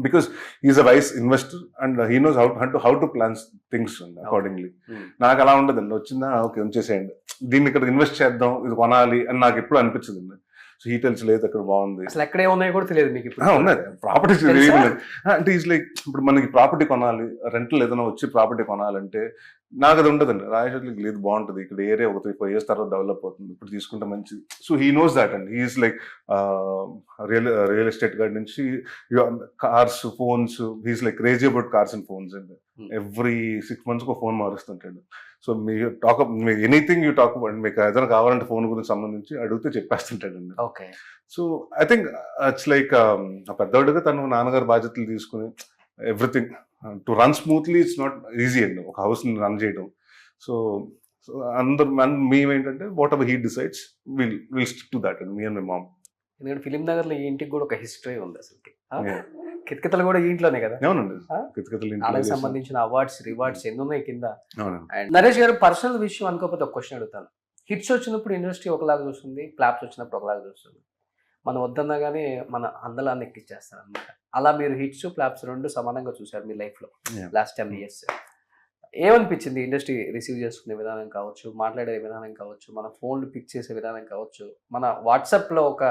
Because is a wise investor and he knows how to plans things accordingly. నాకు అలా ఉండదండి, వచ్చిందా ఓకే ఉంచేసేయండి, దీన్ని ఇక్కడ ఇన్వెస్ట్ చేద్దాం, ఇది కొనాలి అని నాకు ఎప్పుడు అనిపించదండి. సో హీ టెల్స్ లేదు అక్కడ బాగుంది, అసలు ఎక్కడ ఏమున్నాయో కూడా తెలియదు మీకు. ఉన్నది ప్రాపర్టీ అంటే ఈజ్ లైక్ ఇప్పుడు మనకి ప్రాపర్టీ కొనాలి, రెంటల్ ఏదైనా వచ్చి ప్రాపర్టీ కొనాలంటే నాకు అది ఉండదండి. రాజేష్ లేదు బాగుంటుంది ఇక్కడ ఏరియా, ఒక 3-4 years తర్వాత డెవలప్ అవుతుంది, ఇప్పుడు తీసుకుంటే మంచిది. So he knows that and he's like real estate గాడి నుంచి cars, phones, he's like crazy about cars and phones and every 6 months ఒక ఫోన్ మారుస్తుంటాడు. So me anything you talk about, మీకు ఏదైనా కావాలంటే ఫోన్ గురించి సంబంధించి అడిగితే చెప్పేస్తుంటాడండి. Okay. So I think it's like పెద్దవాడిగా తను నాన్నగారు బాధ్యతలు తీసుకుని everything to run smoothly it's not easy అండి ఒక హౌస్ ని రన్ చేయడం. సో అందరు మేమేంటంటే what ever he decides will stick to that and me and my mom. ఎందుకంటే ఫిలిం నగర్ లో ఈ ఇంటికి కూడా ఒక హిస్టరీ ఉంది అసలు. కితకితలు కూడా ఈ ఇంట్లోనే కదా. అవునండి, కితకితలు వాళ్ళకి సంబంధించిన అవార్డ్స్, రివార్డ్స్ ఎన్ని ఉన్నాయి కింద. అండ్ నరేష్ గారు పర్సనల్ విషయం అనుకోకపోతే ఒక క్వశ్చన్ అడుగుతాను. హిట్స్ వచ్చినప్పుడు ఇండస్ట్రీ ఒకలాగా చూస్తుంది, ఫ్లాప్స్ వచ్చినప్పుడు ఒకలాగా చూస్తుంది. మనం వద్దన్నా కానీ మన అందలాన్ని ఎక్కిచ్చేస్తారు అనమాట. అలా మీరు హిట్స్, ఫ్లాప్స్ రెండు సమానంగా చూశారు మీ లైఫ్లో లాస్ట్ 10 years. ఏమనిపించింది ఇండస్ట్రీ రిసీవ్ చేసుకునే విధానం కావచ్చు, మాట్లాడే విధానం కావచ్చు, మన ఫోన్లు పిక్ చేసే విధానం కావచ్చు, మన వాట్సాప్లో ఒక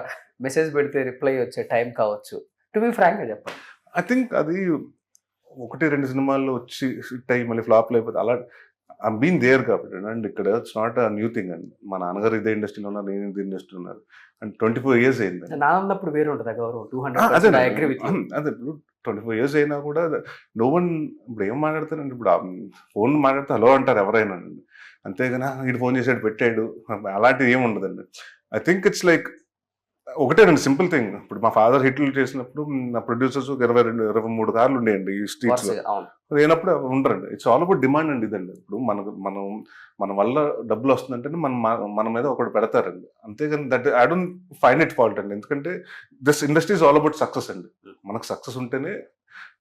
మెసేజ్ పెడితే రిప్లై వచ్చే టైం కావచ్చు? టు బి ఫ్రాంక్గా చెప్పండి. ఐ థింక్ అది 1-2 సినిమాల్లో వచ్చి హిట్ అయ్యి మళ్ళీ ఫ్లాప్లు అయిపోతే అలా ఐమ్ బీన్ దేర్ కాబట్టి అండ్ ఇక్కడ it's not a new thing అండి. మా నాన్నగారు ఇదే ఇండస్ట్రీలో ఉన్నారు, నేను ఇదే ఇండస్ట్రీ ఉన్నారు అండ్ 24 years అయింది. నాన్నప్పుడు వేరే ఉంటుంది గౌరవం. అదే ఇప్పుడు 24 years అయినా కూడా నో వన్ ఇప్పుడు ఏం మాట్లాడతానండి, ఇప్పుడు ఫోన్ మాట్లాడితే హలో అంటారు ఎవరైనా, అంతేగాని వీడు ఫోన్ చేసాడు పెట్టాడు అలాంటివి ఏమి ఉండదండి. ఐ థింక్ ఇట్స్ లైక్ ఒకటేనండి సింపుల్ థింగ్. ఇప్పుడు మా ఫాదర్ హిట్లు చేసినప్పుడు నా ప్రొడ్యూసర్స్ 22-23 కార్లు ఉండేయండి ఈ స్ట్రీట్స్ లో. వరుసగా అవును. లేనప్పుడు ఉండరండి. ఇట్స్ ఆల్ అబౌట్ డిమాండ్ అండి ఇదండి. ఇప్పుడు మన వల్ల డబ్బులు వస్తుందంటే మన మీద ఒకటి పెడతారండి. అంతేగాని that I don't find it fault అండి. ఎందుకంటే this industry is all about success అండి. మనకు సక్సెస్ ఉంటేనే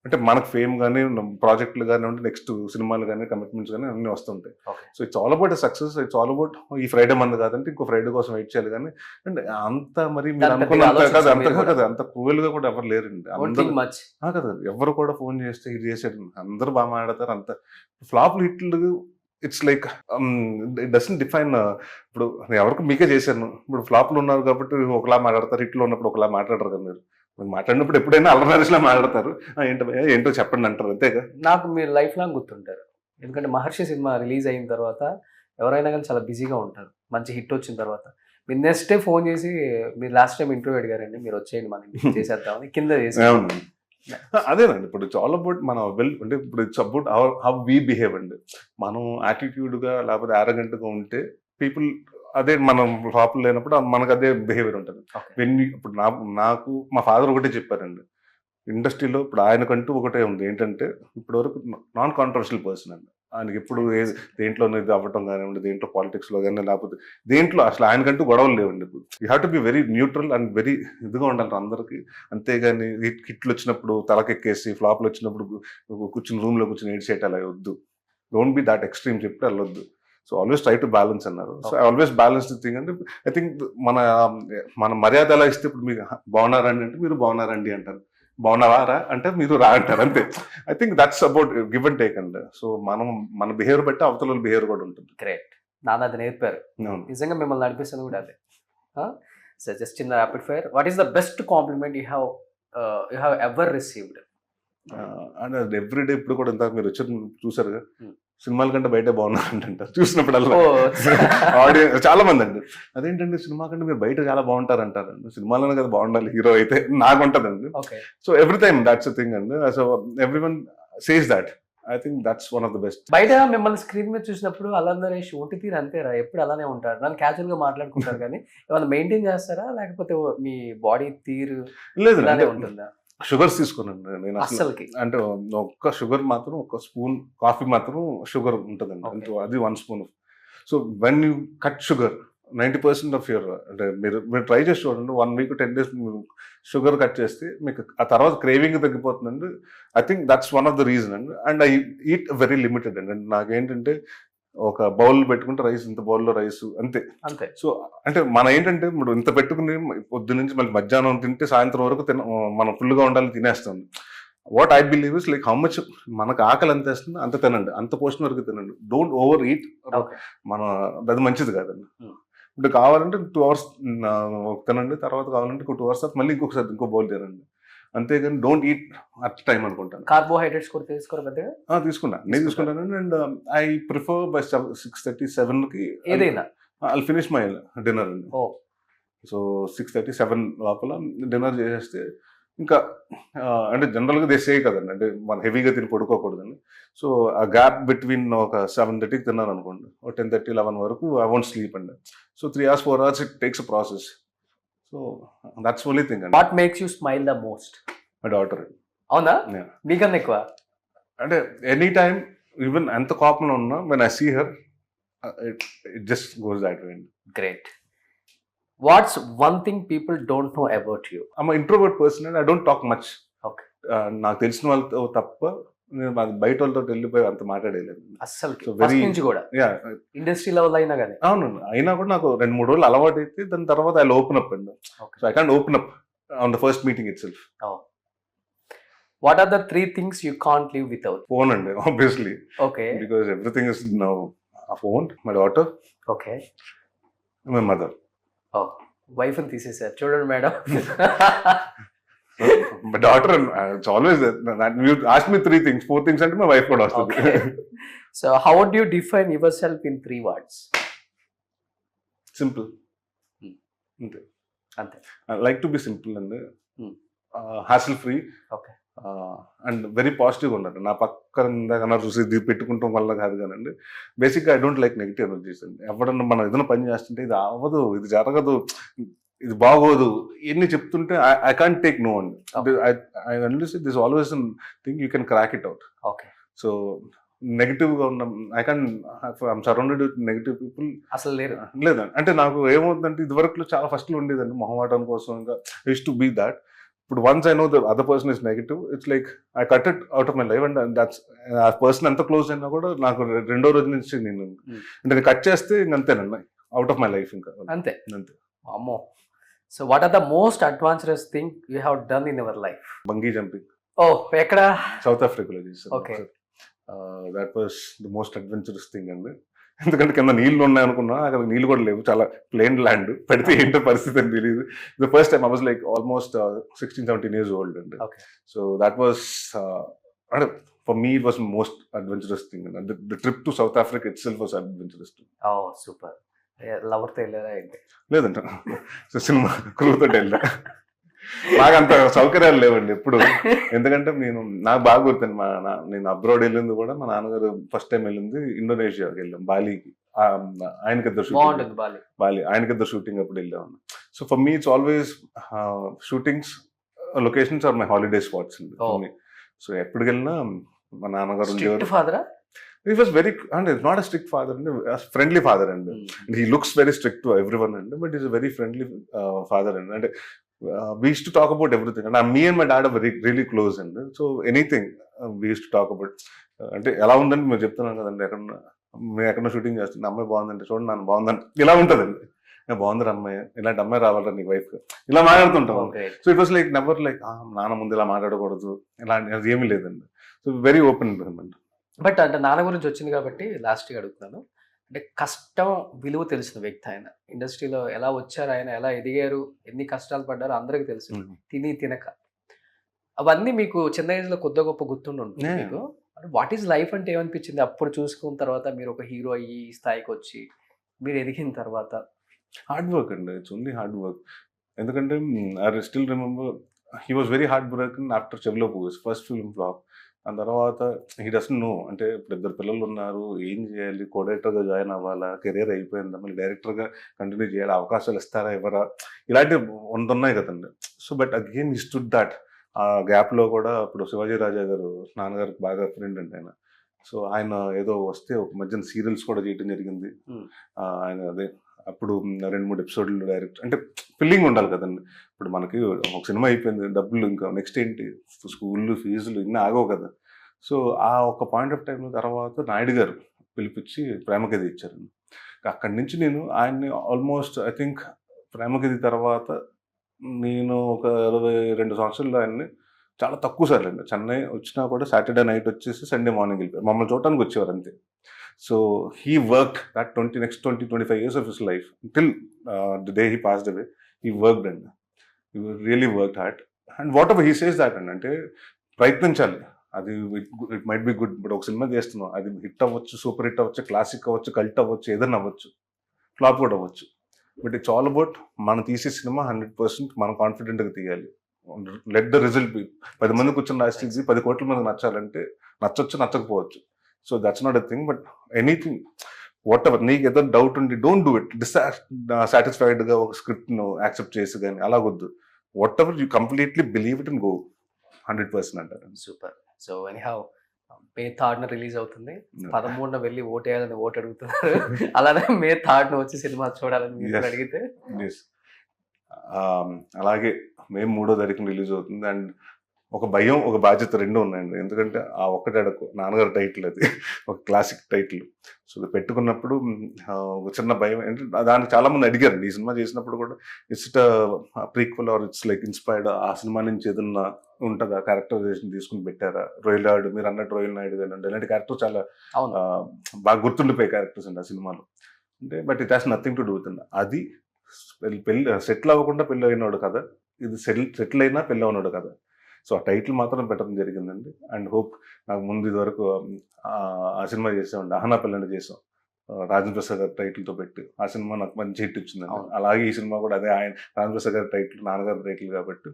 అంటే మనకు ఫేమ్ కానీ ప్రాజెక్టులు కానీ నెక్స్ట్ సినిమాలు కానీ కమిట్మెంట్స్ కానీ అన్ని వస్తుంటాయి. Okay. So it's all about success. It's all about ఈ ఫ్రైడే మంది కాదంటే ఇంకో ఫ్రైడే కోసం వెయిట్ చేయాలి కానీ అండ్ అంత మరి మీరు దాని పెద్దగా అనుకున్నంత కాదు, ఆలోచించరు అంత మీరు కూడా. కదా, అంత క్రూయల్ గా కూడా ఎవరు లేరండి. Don't అందరూ think much. కదా, ఎవరు కూడా ఫోన్ చేస్తే ఇది చేసాడు, అందరూ బాగా మాట్లాడతారు. అంత ఫ్లాప్ హిట్లు it's like it doesn't define. ఇప్పుడు ఎవరికి మీకే చేశాను. ఇప్పుడు ఫ్లాప్లు ఉన్నారు కాబట్టి ఒకలా మాట్లాడతారు, హిట్లు ఉన్నప్పుడు ఒకలా మాట్లాడరు కదా. మీరు మాట్లాడినప్పుడు ఎప్పుడైనా అల్లరిలా మాట్లాడతారు. ఏంటో చెప్పండి అంటారు, అంతేగా. నాకు మీరు లైఫ్ లాంగ్ గుర్తుంటారు. ఎందుకంటే మహర్షి సినిమా రిలీజ్ అయిన తర్వాత ఎవరైనా కానీ చాలా బిజీగా ఉంటారు. మంచి హిట్ వచ్చిన తర్వాత మీరు నెక్స్ట్ డే ఫోన్ చేసి మీరు లాస్ట్ టైం ఇంటర్వ్యూ అడిగారండి, మీరు వచ్చేయండి మన ఇంటికి చేసేద్దామని కింద చేసి. అవును. అదేనండి. ఇప్పుడు ఇట్స్ ఆల్ అబౌట్ మన అంటే ఇప్పుడు it's about how we behave అండి. మనం యాటిట్యూడ్ గా లేకపోతే arrogant గా ఉంటే పీపుల్ అదే మనం ఫ్లాప్ లేనప్పుడు మనకు అదే బిహేవియర్ ఉంటుంది. Okay. ఇప్పుడు నాకు మా ఫాదర్ ఒకటే చెప్పారండి. ఇండస్ట్రీలో ఇప్పుడు ఆయనకంటూ ఒకటే ఉంది ఏంటంటే ఇప్పటి వరకు నాన్ కాంట్రవర్షియల్ పర్సన్ అండి. ఆయనకి ఎప్పుడు దేంట్లో ఇది అవ్వటం కానివ్వండి, దేంట్లో పాలిటిక్స్ లో కానీ లేకపోతే దేంట్లో అసలు ఆయనకంటూ గొడవలు లేవండి. ఇప్పుడు you have to be very neutral and very ఇదిగా ఉండాలి అందరికి. అంతేగాని హిట్లు వచ్చినప్పుడు తలకెక్కేసి ఫ్లాప్లు వచ్చినప్పుడు కూర్చుని రూమ్ లో కూర్చుని ఏడ్చేట అలా వద్దు. డోంట్ బి దాట్ ఎక్స్ట్రీమ్ చెప్తే వెళ్ళొద్దు. So always try to balance అన్నారు. సో ఆల్వేస్ బ్యాలెన్స్ థింగ్ అంటే ఐ థింక్ మన మర్యాద ఎలా ఇస్తే ఇప్పుడు మీకు బాగున్నారండి అంటే మీరు బాగున్నారండి అంటారు, బాగున్నావారా అంటే మీరు రా అంటారు, అంతే. I think that's about give and take అండి. సో మన బిహేవియర్ బట్టి అవతల బిహేవియర్ కూడా ఉంటుంది. గ్రేట్. నాన్న అది నేర్పారు. అవును. నిజంగా మిమ్మల్ని నడిపిస్తుంది కూడా అదే. So just in rapid fire, what is the best compliment you have ever received? And అది ఎవ్రీడే ఇప్పుడు కూడా ఇంత మీరు వచ్చి చూసారుగా, సినిమాల కంటే బయట బాగున్నారంట అంటారు చూసినప్పుడల్లా. ఆడియన్స్ చాలా మంది అండి అదేంటండి సినిమా కంటే మీరు బయట చాలా బాగుంటారు అంటారండి. సినిమాలోనే కదా బాగుండాలి హీరో అయితే నాకు ఉంటదండి. So every time that's thing అండి. So every one says that. I think that's one of the best. బయట మిమ్మల్ని స్క్రీన్ మీద చూసినప్పుడు అలా నరేష్ ఒంటి తీరు అంతేరా, ఎప్పుడు అలానే ఉంటారు, నన్ను క్యాజువల్ గా మాట్లాడుకుంటారు కానీ ఏమైనా మెయింటైన్ చేస్తారా లేకపోతే మీ బాడీ తీరు లేదు ఇలానే ఉంటుందా? షుగర్స్ తీసుకున్నాను నేను అసలుకి అంటే ఒక్క షుగర్ మాత్రం ఒక స్పూన్ కాఫీ మాత్రం షుగర్ ఉంటుందండి. Okay. అంటే అది 1 spoon. So when you cut sugar 90% of your అంటే మీరు ట్రై చేసి చూడండి 1 వీక్ 10 డేస్ షుగర్ కట్ చేస్తే మీకు ఆ తర్వాత క్రేవింగ్ తగ్గిపోతుందండి. I think that's one of the reason అండి. And I eat very limited అండి. నాకేంటంటే ఒక బౌల్ పెట్టుకుంటే రైస్, ఇంత బౌల్లో రైస్ అంతే. అంతే. సో అంటే మన ఏంటంటే ఇప్పుడు ఇంత పెట్టుకుని పొద్దు నుంచి మళ్ళీ మధ్యాహ్నం తింటే సాయంత్రం వరకు మనం ఫుల్గా ఉండాలి తినేస్తాం. What I believe is like how much మనకు ఆకలి ఎంత వేస్తుంది అంత తినండి, అంత పోర్షన్ వరకు తినండి. Don't over eat. Okay. మన అది మంచిది కాదండి. ఇప్పుడు కావాలంటే 2 hours తినండి, తర్వాత కావాలంటే 2 hours తర్వాత మళ్ళీ ఇంకో బౌల్ తినండి. అంతేగాని డోంట్ ఈట్ అట్ టైం అనుకుంటాను. కార్బోహైడ్రేట్స్ కూడా తీసుకోరు పెద్దగా? తీసుకున్నాను, నేను తీసుకుంటాను. అండ్ ఐ ప్రిఫర్ బై 6:30, 7కి ఏదైనా ఐ ఫినిష్ మై డిన్నర్ అండి. సో 6:30, 7 లోపల డిన్నర్ చేసేస్తే ఇంకా అంటే జనరల్గా దేశే కదండి, అంటే మనం హెవీగా తిని పడుకోకూడదండి. సో ఆ గ్యాప్ బిట్వీన్ ఒక 7:30కి తిన్నాను అనుకోండి, 10:30, 11 వరకు ఐ వోంట్ స్లీప్ అండి. So 3 hours, 4 hours it takes a process. So that's only thing అండి. What makes you smile the most? My daughter. అవునా? Yeah. మీకన్నా ఎక్కువ? అంటే ఎనీ టైమ్ ఈవెన్ ఎంత కోపంలో ఉన్నా when I see her it just goes that way. Great. What's one thing people don't know about you? I'm introvert person and I don't talk much. Okay. నాకు తెలిసిన వాళ్ళతో తప్ప నేను బయట వాళ్ళతో వెళ్ళిపోయి అంత మాట్లాడలేదు అస్సలు So very- నుంచి కూడా ఇండస్ట్రీ లెవెల్ అయినా కానీ. అవును, అయినా కూడా నాకు 2-3 రోజులు అలవాటు అయితే దాని తర్వాత ఐ ఓపెన్ అప్ అండి. Okay. So I can't open up on the first meeting itself. What are the 3 things you can't live without? Phone అండి obviously, okay. Because everything is now ఆ phone, my daughter, okay. My mother. Wife ని తీసేసారు చూడండి madam. My daughter it's always you ask me 3 things, 4 things అంటే my wife కూడా వస్తుంది. So how would you define your self in 3 words? Simple. అంతే. I like to be simple and Hmm. Hassle free. Okay. And very పాజిటివ్గా ఉన్నారు. నా పక్కన ఇందాక చూసి ఇది పెట్టుకుంటాం వల్ల కాదు కానండి. బేసిక్గా I don't like negative energies అండి. ఎవడన్నా మనం ఏదైనా పని చేస్తుంటే ఇది అవ్వదు, ఇది జరగదు, ఇది బాగోదు, ఇవన్నీ చెప్తుంటే ఐ కాంట్ టేక్ నో అండి. I understand this always think you can crack it out. Okay. So నెగిటివ్గా ఉన్న I'm surrounded with negative people అసలు లేరు. లేదండి. అంటే నాకు ఏమవుతుందంటే ఇదివరకు చాలా ఫస్ట్లో ఉండేదండి మొహమాటం కోసం, ఇంకా యూస్ టు బీ దాట్. ఇప్పుడు once I know the other person is negative, it's like I cut it out of my life. And that's ఆ పర్సన్ ఎంత క్లోజ్ అయినా కూడా నాకు రెండో రోజు నుంచి నేను అంటే కట్ చేస్తే ఇంకంతేనండి, అవుట్ ఆఫ్ మై లైఫ్. ఇంకా అంతే అంతే. అమ్మో. So what are the most advanced thing you have done in your life? Bungee jumping. ఓ, ఎక్కడ? సౌత్ ఆఫ్రికాలో చేశాను. Okay. That was the most adventurous thing అండి. ఎందుకంటే కింద నీళ్లు ఉన్నాయి అనుకున్నా, అక్కడ నీళ్ళు కూడా లేవు, చాలా ప్లెయిన్ ల్యాండ్. పెడితే ఏంటో పరిస్థితి అని తెలియదు. The first time I was like almost 16-17 years old అండి. సో దట్ వాస్ అంటే for me it was most adventurous thing. The trip to South Africa itself was adventurous thing. ఓ super. లవర్తో వెళ్ళారా ఏంటి? లేదంట, సో సినిమా క్రూతో వెళ్ళా. నాకు అంత సౌకర్యాలు లేవండి ఎప్పుడు. ఎందుకంటే నాకు బాగా గుర్తుంది, నేను అబ్రాడ్ వెళ్ళింది కూడా మా నాన్నగారు ఫస్ట్ టైం వెళ్ళింది ఇండోనేషియాకి వెళ్ళాం, బాలీకి. ఆయనకిద్దరు షూటింగ్, బాలి ఆయనకిద్దరు షూటింగ్ అప్పుడు వెళ్ళాం. So for me it's always shootings locations are my holiday spots అండి. సో ఎప్పటికి వెళ్ళినా మా నాన్నగారు ఫాదరా? He was very, and it's not a strict father, a friendly father, and he looks very strict to everyone, and but he's a very friendly father, and we used to talk about everything. And me and my dad are really close, and so anything we used to talk about. అంటే ఎలా ఉందంటే మీరు చెప్తున్నాను కదండి, మేము ఎక్కడ shooting చేస్తున్నాం, అమ్మాయి బాగుందంటే చూడండి నాన్న బాగుందంటే ఇలా ఉంటుందండి. బాగుంది అమ్మాయి, ఇలాంటి అమ్మాయి రావాలంటే నీ వైఫ్, ఇలా మాట్లాడుతుంటాం. So it was like never like నాన్న ముందు ఇలా మాట్లాడకూడదు, ఇలాంటి ఏమీ లేదండి. సో వెరీ ఓపెన్ అండి. బట్ అంటే నాన్న గురించి వచ్చింది కాబట్టి లాస్ట్గా అడుగుతున్నాను. అంటే కష్టం విలువ తెలిసిన వ్యక్తి ఆయన. ఇండస్ట్రీలో ఎలా వచ్చారు ఆయన, ఎలా ఎదిగారు, ఎన్ని కష్టాలు పడ్డారో అందరికీ తెలుసు. తిని తినక అవన్నీ మీకు చిన్న ఏజ్లో కొద్ది గొప్ప గుర్తుండి ఉంటుంది మీకు. వాట్ ఈజ్ లైఫ్ అంటే ఏమనిపించింది అప్పుడు చూసుకున్న తర్వాత, మీరు ఒక హీరో అయ్యి ఈ స్థాయికి వచ్చి మీరు ఎదిగిన తర్వాత? హార్డ్ వర్క్ అండి, ఇట్స్ ఓన్లీ హార్డ్ వర్క్. ఎందుకంటే I still remember he was very hard work after చెవిలో పూస్ ఫస్ట్ ఫిల్మ్ ఫ్లాప్. దాని తర్వాత హీ డజంట్ నో, అంటే ఇప్పుడు 2 పిల్లలు ఉన్నారు, ఏం చేయాలి, కోడైరెక్టర్గా జాయిన్ అవ్వాలా, కెరీర్ అయిపోయిందా, మళ్ళీ డైరెక్టర్గా కంటిన్యూ చేయాలి, అవకాశాలు ఇస్తారా ఇవ్వరా, ఇలాంటివి ఉన్నాయి కదండి. So but again he stood that. ఆ గ్యాప్లో కూడా ఇప్పుడు శివాజీ రాజా గారు నాన్నగారికి బాగా ఫ్రెండ్ అండి ఆయన. సో ఆయన ఏదో వస్తే ఒక మధ్యన సీరియల్స్ కూడా చేయడం జరిగింది. ఆయన అదే అప్పుడు 2-3 ఎపిసోడ్లు డైరెక్ట్, అంటే ఫిల్లింగ్ ఉండాలి కదండి. ఇప్పుడు మనకి ఒక సినిమా అయిపోయింది, డబ్బులు ఇంకా నెక్స్ట్ ఏంటి, స్కూళ్ళు ఫీజులు ఇన్ని ఆగవు కదా. సో ఆ ఒక పాయింట్ ఆఫ్ టైం తర్వాత నాయుడు గారు పిలిపించి ప్రేమగది ఇచ్చారండి. అక్కడి నుంచి నేను ఆయన్ని ఆల్మోస్ట్ ఐ థింక్ ప్రేమగది తర్వాత నేను ఒక 22 సంవత్సరాలు ఆయన్ని చాలా తక్కువ సార్లు అండి చెన్నై వచ్చినా కూడా సాటర్డే నైట్ వచ్చేసి సండే మార్నింగ్ వెళ్ళిపోయారు, మమ్మల్ని చూడటానికి వచ్చేవారు అంతే. So he worked that next 20-25 years of his life until the day he passed away. He worked, and he really worked hard. And whatever he says that, అంటే ప్రయత్నించాలి. అది it might be good, but ఒక cinema చేస్తున్నాం, అది hit అవ్వచ్చు, super hit అవ్వచ్చు, classic అవ్వచ్చు, cult అవ్వచ్చు, ఏదైనా అవ్వచ్చు, ఫ్లాప్ కూడా అవ్వచ్చు. బట్ ఇట్స్ ఆల్ అబౌట్ మనం తీసే సినిమా 100% మనం కాన్ఫిడెంట్గా తీయాలి. Let the result B. 10 మంది కూర్చొని రాసి 10 కోట్ల మందికి నచ్చాలంటే నచ్చొచ్చు, నచ్చకపోవచ్చు. So that's not a thing. But anything whatever నీకు ఏదో డౌట్ ఉండి డోంట్ డూ ఇట్ సాటిస్ఫైడ్గా ఒక స్క్రిప్ట్ను యాక్సెప్ట్ చేసి కానీ అలాగొద్దు. Whatever you completely believe it and go 100% అంటారు. Super. So anyhow May 3rd release అవుతుంది. 13న వెళ్ళి ఓటేయాలని ఓటు అడుగుతున్నారు. అలానే May 3rd వచ్చి సినిమా చూడాలని మీరు అడిగితే అలాగే May 3 రిలీజ్ అవుతుంది. అండ్ ఒక భయం, ఒక బాధ్యత 2 ఉన్నాయండి. ఎందుకంటే ఆ ఒక్కటే అడకు నాన్నగారు టైటిల్, అది ఒక క్లాసిక్ టైటిల్. సో అది పెట్టుకున్నప్పుడు ఒక చిన్న భయం. అంటే దానికి చాలా మంది అడిగారు ఈ సినిమా చేసినప్పుడు కూడా, it's prequel or it's like inspired, ఆ సినిమా నుంచి ఏదన్నా ఉంటుందా, క్యారెక్టరైజేషన్ తీసుకుని పెట్టారా, రోయల్ నాయుడు మీరు అన్నట్టు రోయల్ నాయుడు కానీ ఇలాంటి క్యారెక్టర్ చాలా బాగా గుర్తుండిపోయే క్యారెక్టర్స్ అండి ఆ సినిమాలో. అంటే but it has nothing to do with అది పెళ్ళి సెటిల్ అవ్వకుండా పెళ్ళి అయినాడు కదా, ఇది సెటిల్ అయినా పెళ్ళి అవునాడు కదా. సో ఆ టైటిల్ మాత్రం పెట్టడం జరిగిందండి. అండ్ హోప్ నాకు ముందు ఇది వరకు ఆ సినిమా చేసామండి, అహనా పిల్లని చేసాం. రాజేంద్ర ప్రసాద్ గారి టైటిల్ తో పెట్టి ఆ సినిమా నాకు మంచి హిట్ ఇచ్చిందండి. అవును. అలాగే ఈ సినిమా కూడా అదే ఆయన రాజేంద్ర ప్రసాద్ గారి టైటిల్, నాన్నగారి టైటిల్ కాబట్టి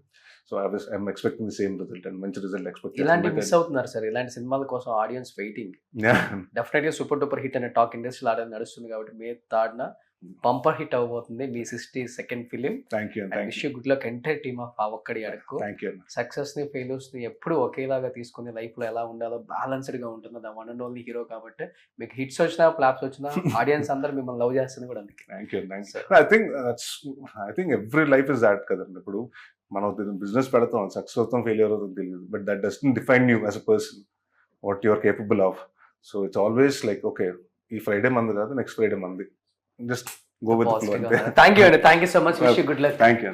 so I'm expecting the same result and మంచి రిజల్ట్ ఎక్స్పెక్ట్ ఇలాంటి మిస్ అవుతున్నారు సార్, ఇలాంటి సినిమాల కోసం ఆడియన్స్ వెయిటింగ్. డెఫినెట్ గా సూపర్ డూపర్ హిట్ అనే టాక్ ఇండస్ట్రీలో ఆడే నడుస్తుంది కాబట్టి మే 3rd బంపర్ హిట్ అవబోతుంది మీ 62nd film. Thank you and wish you good luck entire team of ఆవక్కడి అడుగు. Thank you. సక్సెస్ ని ఫెయిల్యూర్స్ ని ఎప్పుడు ఒకేలాగా తీసుకుని లైఫ్ లో ఎలా ఉండాలో బ్యాలెన్స్డ్ గా ఉంటుంది. The one and only hero కాబట్టి మీకు హిట్స్ వచ్చినా ఫ్లాప్స్ వచ్చినా ఆడియన్స్ అందరూ మిమ్మల్ని లవ్ చేస్తుంది కూడా అందుకే. Thank you. I think every life is that కదండి. ఇప్పుడు మనం బిజినెస్ పెడతాం, సక్సెస్ అవుతాం, ఫెయిల్యూర్ అవుతాం తెలియదు, but that doesn't define you as a person, what you are capable of. So it's always like okay, ఈ ఫ్రైడే మంది కాదు, నెక్స్ట్ ఫ్రైడే మంది, just go with the flow. Thank you అండి, thank you so much, wish you good luck. Thank you.